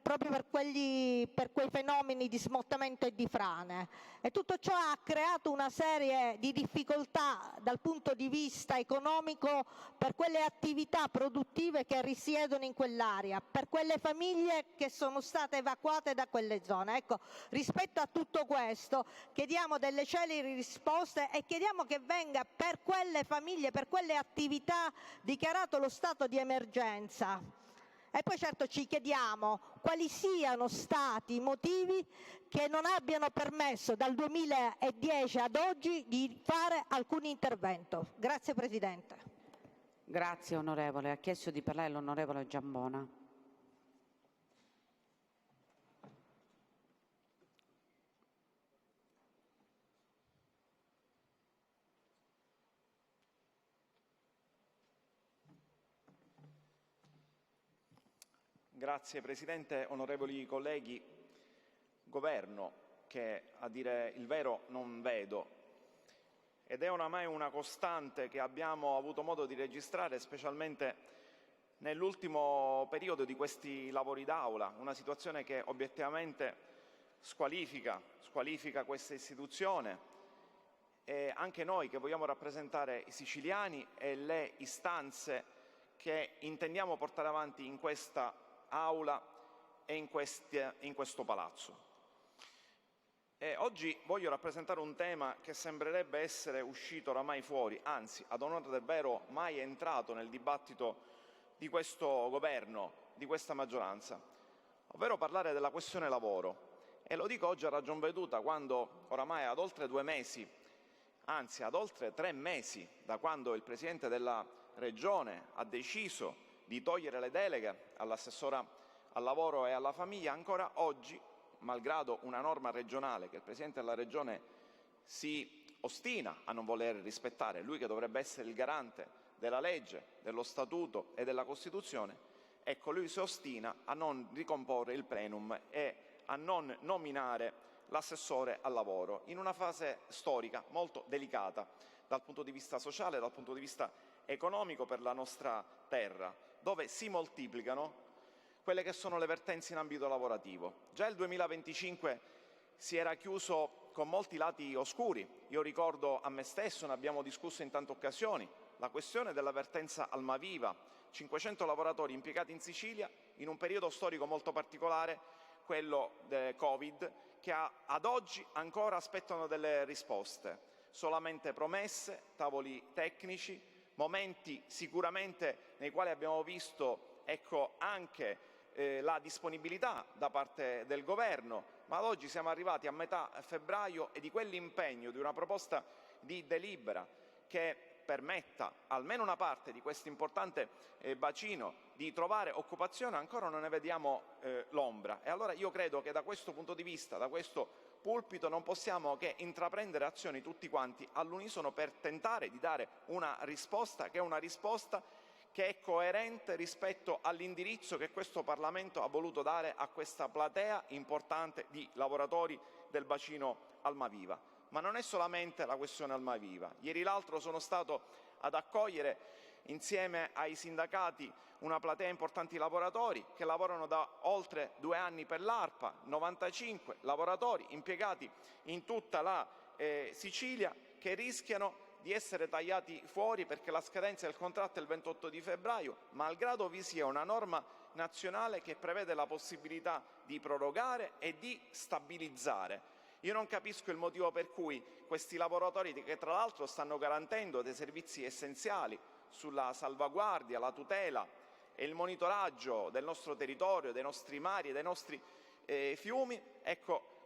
proprio per quei fenomeni di smottamento e di frane e tutto ciò ha creato una serie di difficoltà dal punto di vista economico per quelle attività produttive che risiedono in quell'area, per quelle famiglie che sono state evacuate da quelle zone. Ecco, rispetto a tutto questo chiediamo delle celeri risposte e chiediamo che venga per quelle famiglie, per quelle attività dichiarato lo stato di emergenza. E poi certo ci chiediamo quali siano stati i motivi che non abbiano permesso dal 2010 ad oggi di fare alcun intervento. Grazie Presidente. Grazie onorevole. Ha chiesto di parlare l'onorevole Giambona. Grazie Presidente, onorevoli colleghi, Governo che a dire il vero non vedo, ed è oramai una costante che abbiamo avuto modo di registrare specialmente nell'ultimo periodo di questi lavori d'Aula, una situazione che obiettivamente squalifica questa istituzione e anche noi che vogliamo rappresentare i siciliani e le istanze che intendiamo portare avanti in questa Aula e in questo Palazzo. Oggi voglio rappresentare un tema che sembrerebbe essere uscito oramai fuori, anzi, ad onore del vero, mai entrato nel dibattito di questo Governo, di questa maggioranza, ovvero parlare della questione lavoro. E lo dico oggi a ragion veduta quando oramai ad oltre 2 mesi, anzi ad oltre 3 mesi da quando il Presidente della Regione ha deciso di togliere le deleghe all'assessora al lavoro e alla famiglia, ancora oggi, malgrado una norma regionale che il Presidente della Regione si ostina a non voler rispettare, lui che dovrebbe essere il garante della legge, dello Statuto e della Costituzione, ecco, lui si ostina a non ricomporre il plenum e a non nominare l'assessore al lavoro, in una fase storica molto delicata dal punto di vista sociale, dal punto di vista economico per la nostra terra, dove si moltiplicano quelle che sono le vertenze in ambito lavorativo. Già il 2025 si era chiuso con molti lati oscuri. Io ricordo a me stesso, ne abbiamo discusso in tante occasioni, la questione della vertenza Almaviva, 500 lavoratori impiegati in Sicilia in un periodo storico molto particolare, quello del Covid, che ad oggi ancora aspettano delle risposte. Solamente promesse, tavoli tecnici, momenti sicuramente nei quali abbiamo visto anche la disponibilità da parte del Governo, ma ad oggi siamo arrivati a metà febbraio e di quell'impegno di una proposta di delibera che permetta almeno una parte di questo importante bacino di trovare occupazione ancora non ne vediamo l'ombra. E allora io credo che da questo punto di vista, da questo pulpito, non possiamo che intraprendere azioni tutti quanti all'unisono per tentare di dare una risposta che è coerente rispetto all'indirizzo che questo Parlamento ha voluto dare a questa platea importante di lavoratori del bacino Almaviva. Ma non è solamente la questione Almaviva. Ieri l'altro sono stato ad accogliere insieme ai sindacati una platea importanti lavoratori che lavorano da oltre 2 anni per l'ARPA, 95 lavoratori impiegati in tutta la Sicilia che rischiano di essere tagliati fuori perché la scadenza del contratto è il 28 di febbraio, malgrado vi sia una norma nazionale che prevede la possibilità di prorogare e di stabilizzare. Io non capisco il motivo per cui questi lavoratori, che tra l'altro stanno garantendo dei servizi essenziali sulla salvaguardia, la tutela e il monitoraggio del nostro territorio, dei nostri mari e dei nostri fiumi,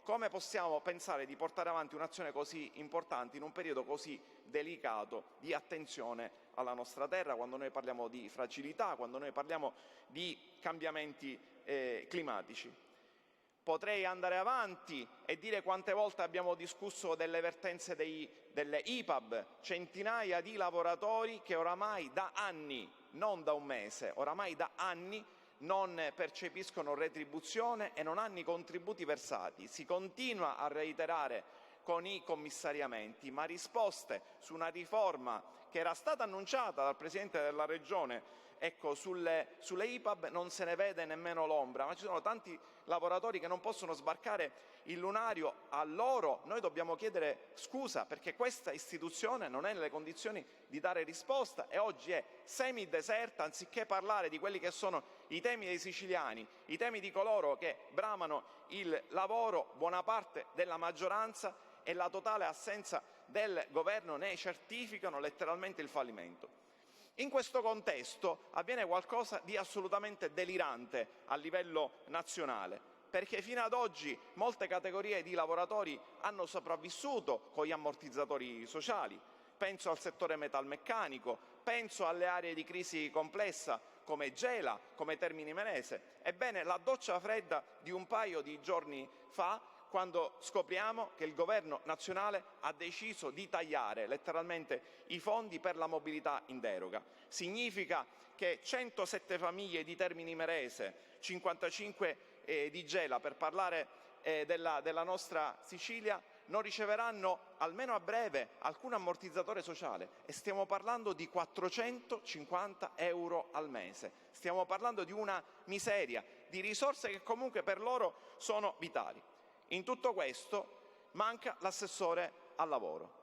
come possiamo pensare di portare avanti un'azione così importante in un periodo così delicato di attenzione alla nostra terra, quando noi parliamo di fragilità, quando noi parliamo di cambiamenti climatici? Potrei andare avanti e dire quante volte abbiamo discusso delle vertenze delle IPAB, centinaia di lavoratori che oramai da anni, non da un mese, oramai da anni non percepiscono retribuzione e non hanno i contributi versati. Si continua a reiterare con i commissariamenti, ma risposte su una riforma che era stata annunciata dal Presidente della Regione sulle IPAB non se ne vede nemmeno l'ombra, ma ci sono tanti lavoratori che non possono sbarcare il lunario. A loro noi dobbiamo chiedere scusa perché questa istituzione non è nelle condizioni di dare risposta e oggi è semideserta, anziché parlare di quelli che sono i temi dei siciliani, i temi di coloro che bramano il lavoro. Buona parte della maggioranza e la totale assenza del Governo ne certificano letteralmente il fallimento. In questo contesto avviene qualcosa di assolutamente delirante a livello nazionale, perché fino ad oggi molte categorie di lavoratori hanno sopravvissuto con gli ammortizzatori sociali. Penso al settore metalmeccanico, penso alle aree di crisi complessa come Gela, come Termini Imerese. Ebbene, la doccia fredda di un paio di giorni fa, quando scopriamo che il Governo nazionale ha deciso di tagliare letteralmente i fondi per la mobilità in deroga. Significa che 107 famiglie di Termini Imerese, 55 di Gela, per parlare della nostra Sicilia, non riceveranno, almeno a breve, alcun ammortizzatore sociale, e stiamo parlando di 450 euro al mese. Stiamo parlando di una miseria, di risorse che comunque per loro sono vitali. In tutto questo manca l'assessore al lavoro.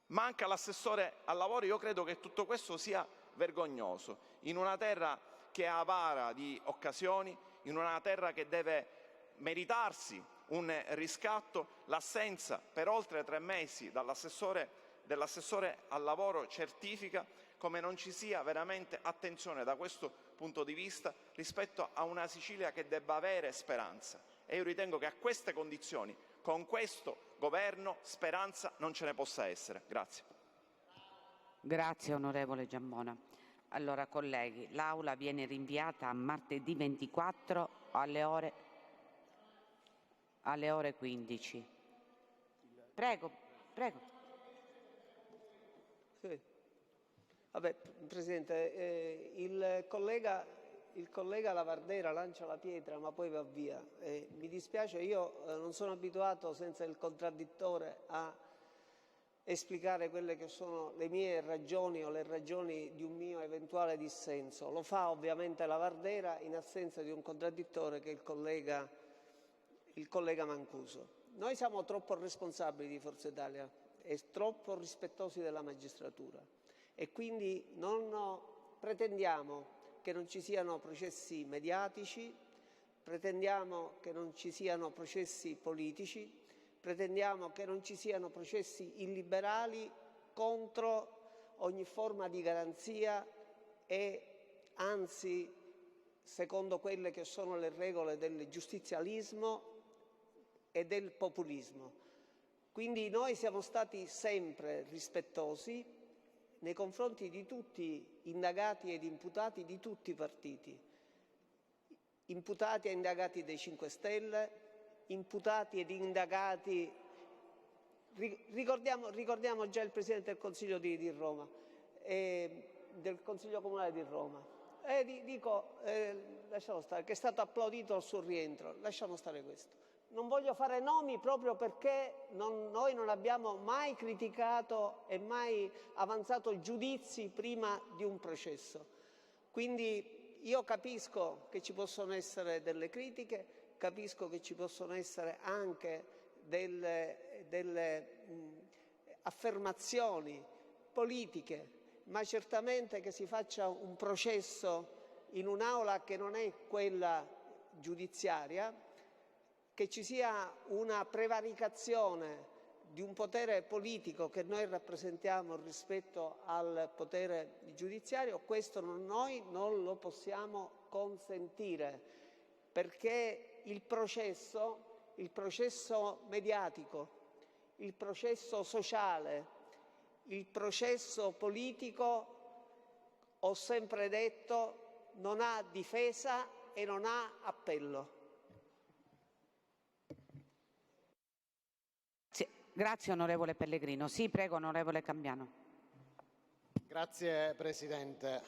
Manca l'assessore al lavoro, io credo che tutto questo sia vergognoso, in una terra che è avara di occasioni, in una terra che deve meritarsi un riscatto. L'assenza per oltre 3 mesi dell'assessore al lavoro certifica come non ci sia veramente attenzione da questo punto di vista rispetto a una Sicilia che debba avere speranza. E io ritengo che a queste condizioni, con questo Governo, speranza non ce ne possa essere. Grazie. Grazie onorevole Giammona. Allora colleghi, l'Aula viene rinviata a martedì 24 alle ore 15. Prego. Sì. Vabbè, Presidente, il collega Lavardera lancia la pietra ma poi va via. Mi dispiace, io non sono abituato senza il contraddittore a esplicare quelle che sono le mie ragioni o le ragioni di un mio eventuale dissenso. Lo fa ovviamente Lavardera in assenza di un contraddittore che è il collega Mancuso. Noi siamo troppo responsabili di Forza Italia e troppo rispettosi della magistratura e quindi non pretendiamo che non ci siano processi mediatici, pretendiamo che non ci siano processi politici, pretendiamo che non ci siano processi illiberali contro ogni forma di garanzia e anzi secondo quelle che sono le regole del giustizialismo e del populismo. Quindi noi siamo stati sempre rispettosi nei confronti di tutti indagati ed imputati di tutti i partiti, imputati e indagati dei 5 Stelle, imputati ed indagati, ricordiamo già il Presidente del Consiglio di Roma, del Consiglio Comunale di Roma, lasciamo stare, che è stato applaudito al suo rientro, lasciamo stare questo. Non voglio fare nomi proprio perché noi non abbiamo mai criticato e mai avanzato giudizi prima di un processo. Quindi io capisco che ci possono essere delle critiche, capisco che ci possono essere anche delle affermazioni politiche, ma certamente che si faccia un processo in un'aula che non è quella giudiziaria, che ci sia una prevaricazione di un potere politico che noi rappresentiamo rispetto al potere giudiziario, questo noi non lo possiamo consentire, perché il processo mediatico, il processo sociale, il processo politico, ho sempre detto, non ha difesa e non ha appello. Grazie onorevole Pellegrino. Sì, prego onorevole Cambiano. Grazie Presidente.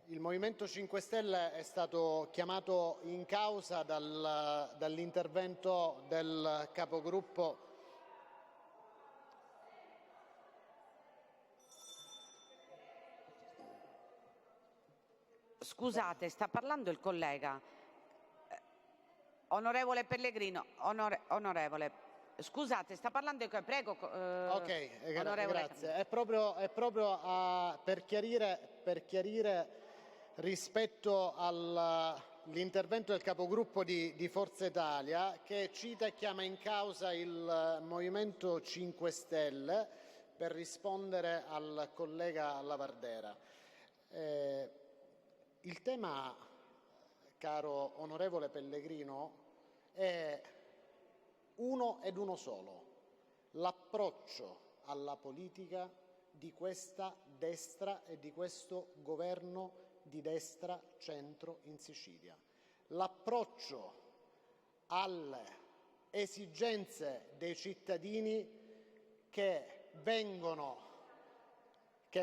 Il Movimento 5 Stelle è stato chiamato in causa dall'intervento del capogruppo. Scusate, sta parlando il collega. Onorevole Pellegrino, onorevole. Scusate, sta parlando, prego. Ok, onorevole. grazie. È proprio per chiarire rispetto all'intervento del capogruppo di Forza Italia, che cita e chiama in causa il Movimento 5 Stelle per rispondere al collega Lavardera. Il tema, caro onorevole Pellegrino, è uno ed uno solo: l'approccio alla politica di questa destra e di questo governo di destra-centro in Sicilia. L'approccio alle esigenze dei cittadini che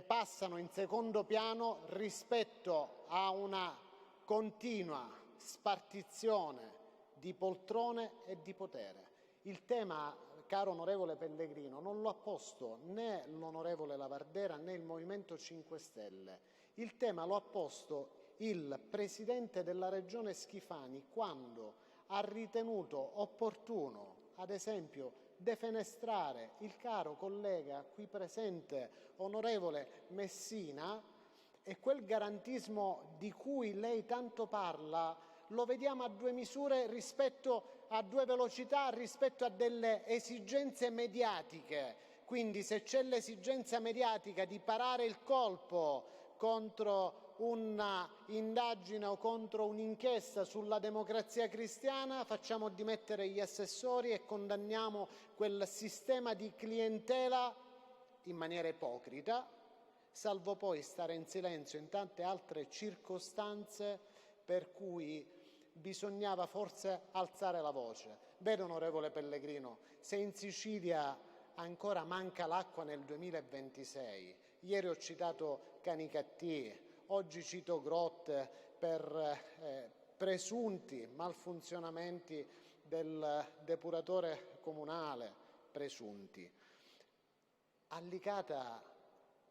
passano in secondo piano rispetto a una continua spartizione di poltrone e di potere. Il tema, caro onorevole Pellegrino, non lo ha posto né l'onorevole Lavardera né il Movimento 5 Stelle. Il tema lo ha posto il Presidente della Regione Schifani quando ha ritenuto opportuno, ad esempio, defenestrare il caro collega qui presente, onorevole Messina, e quel garantismo di cui lei tanto parla lo vediamo a due misure, rispetto a due velocità, rispetto a delle esigenze mediatiche. Quindi se c'è l'esigenza mediatica di parare il colpo contro una indagine o contro un'inchiesta sulla Democrazia Cristiana, facciamo dimettere gli assessori e condanniamo quel sistema di clientela in maniera ipocrita, salvo poi stare in silenzio in tante altre circostanze per cui bisognava forse alzare la voce. Vede, onorevole Pellegrino, se in Sicilia ancora manca l'acqua nel 2026, ieri ho citato Canicattì, oggi cito Grotte per presunti malfunzionamenti del depuratore comunale, presunti. A Licata,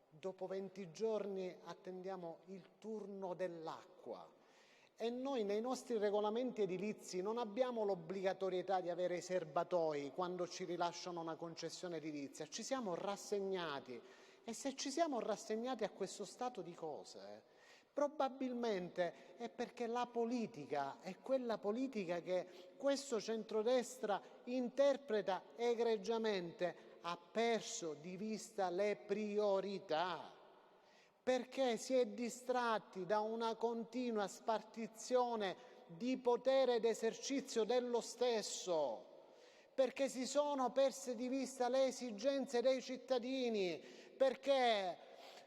dopo 20 giorni, attendiamo il turno dell'acqua. E noi nei nostri regolamenti edilizi non abbiamo l'obbligatorietà di avere i serbatoi quando ci rilasciano una concessione edilizia, ci siamo rassegnati. E se ci siamo rassegnati a questo stato di cose, probabilmente è perché la politica è quella politica che questo centrodestra interpreta egregiamente, ha perso di vista le priorità, perché si è distratti da una continua spartizione di potere ed esercizio dello stesso, perché si sono perse di vista le esigenze dei cittadini, perché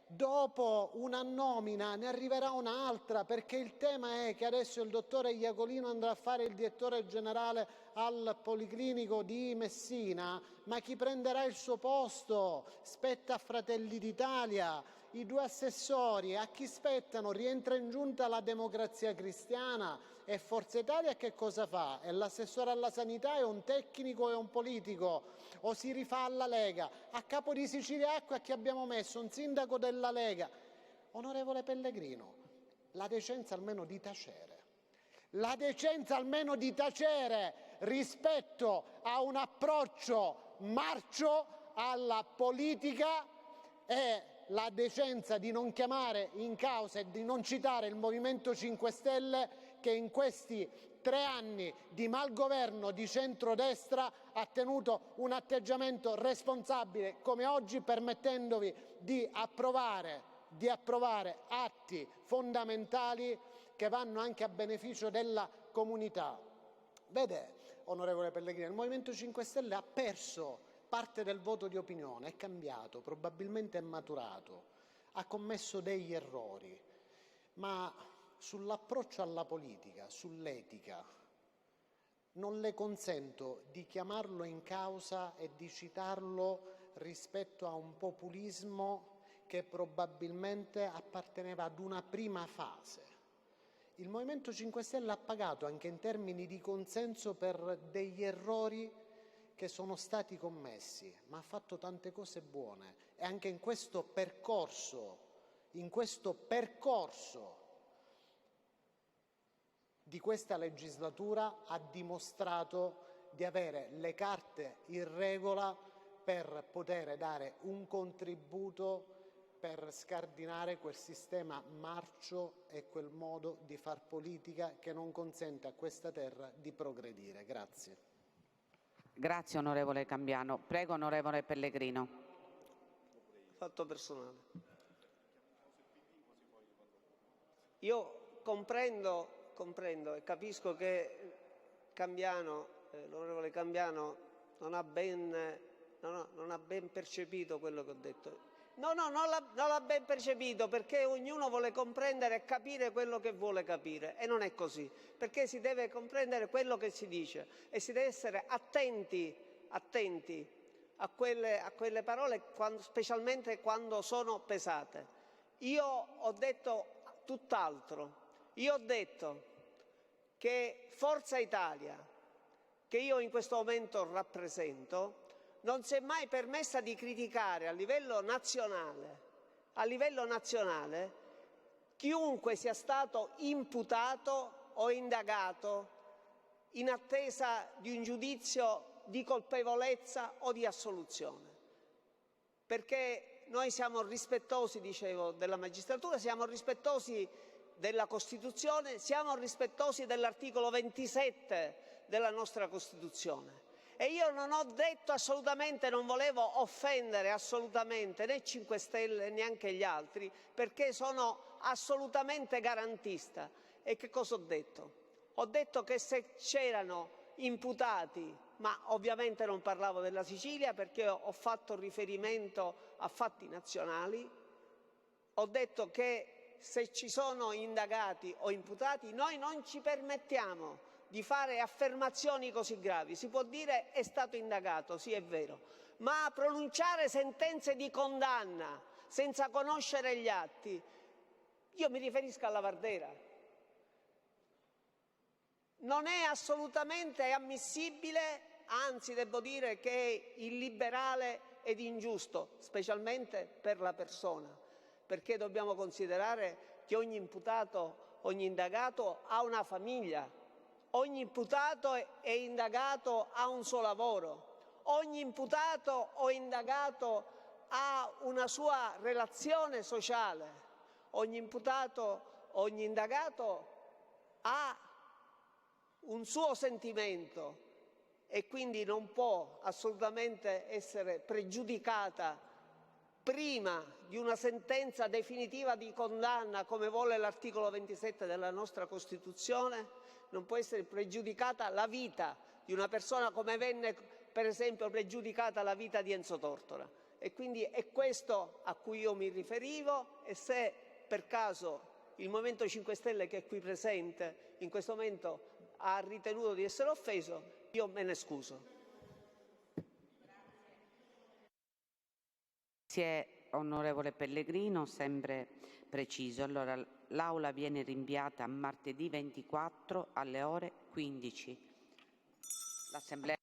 dopo una nomina ne arriverà un'altra, perché il tema è che adesso il dottore Iacolino andrà a fare il direttore generale al Policlinico di Messina, ma chi prenderà il suo posto? Spetta a Fratelli d'Italia. I due assessori a chi spettano? Rientra in giunta la Democrazia Cristiana e Forza Italia che cosa fa? E l'assessore alla sanità è un tecnico e un politico? O si rifà alla Lega? A capo di Sicilia Acqua che abbiamo messo un sindaco della Lega. Onorevole Pellegrino, la decenza almeno di tacere. La decenza almeno di tacere rispetto a un approccio marcio alla politica e la decenza di non chiamare in causa e di non citare il Movimento 5 Stelle che in questi 3 anni di malgoverno di centrodestra ha tenuto un atteggiamento responsabile come oggi, permettendovi di approvare atti fondamentali che vanno anche a beneficio della comunità. Vede, onorevole Pellegrino, il Movimento 5 Stelle ha perso parte del voto di opinione, è cambiato, probabilmente è maturato, ha commesso degli errori, ma sull'approccio alla politica, sull'etica, non le consento di chiamarlo in causa e di citarlo rispetto a un populismo che probabilmente apparteneva ad una prima fase. Il Movimento 5 Stelle ha pagato anche in termini di consenso per degli errori che sono stati commessi, ma ha fatto tante cose buone e anche in questo percorso di questa legislatura ha dimostrato di avere le carte in regola per poter dare un contributo per scardinare quel sistema marcio e quel modo di far politica che non consente a questa terra di progredire. Grazie. Grazie onorevole Cambiano. Prego onorevole Pellegrino. fatto personale. Io comprendo e capisco che l'onorevole Cambiano non ha ben percepito quello che ho detto. No, non l'ha ben percepito, perché ognuno vuole comprendere e capire quello che vuole capire, e non è così, perché si deve comprendere quello che si dice e si deve essere attenti a quelle parole, specialmente quando sono pesate. Io ho detto tutt'altro. Io ho detto che Forza Italia, che io in questo momento rappresento, non si è mai permessa di criticare a livello nazionale chiunque sia stato imputato o indagato in attesa di un giudizio di colpevolezza o di assoluzione. Perché noi siamo rispettosi, dicevo, della magistratura, siamo rispettosi della Costituzione, siamo rispettosi dell'articolo 27 della nostra Costituzione. E io non ho detto assolutamente, non volevo offendere assolutamente né 5 Stelle né neanche gli altri, perché sono assolutamente garantista. E che cosa ho detto? Ho detto che se c'erano imputati, ma ovviamente non parlavo della Sicilia perché ho fatto riferimento a fatti nazionali, ho detto che se ci sono indagati o imputati noi non ci permettiamo di fare affermazioni così gravi. Si può dire è stato indagato, sì è vero, ma pronunciare sentenze di condanna senza conoscere gli atti, io mi riferisco alla Vardera, non è assolutamente ammissibile, anzi devo dire che è illiberale ed ingiusto, specialmente per la persona, perché dobbiamo considerare che ogni imputato, ogni indagato ha una famiglia. Ogni imputato e indagato ha un suo lavoro, ogni imputato o indagato ha una sua relazione sociale, ogni imputato, ogni indagato ha un suo sentimento e quindi non può assolutamente essere pregiudicata prima di una sentenza definitiva di condanna, come vuole l'articolo 27 della nostra Costituzione. Non può essere pregiudicata la vita di una persona, come venne per esempio pregiudicata la vita di Enzo Tortora. E quindi è questo a cui io mi riferivo, e se per caso il Movimento 5 Stelle, che è qui presente in questo momento, ha ritenuto di essere offeso, io me ne scuso. Grazie onorevole Pellegrino, sempre preciso. Allora, l'Aula viene rinviata a martedì 24 alle ore 15. L'Assemblea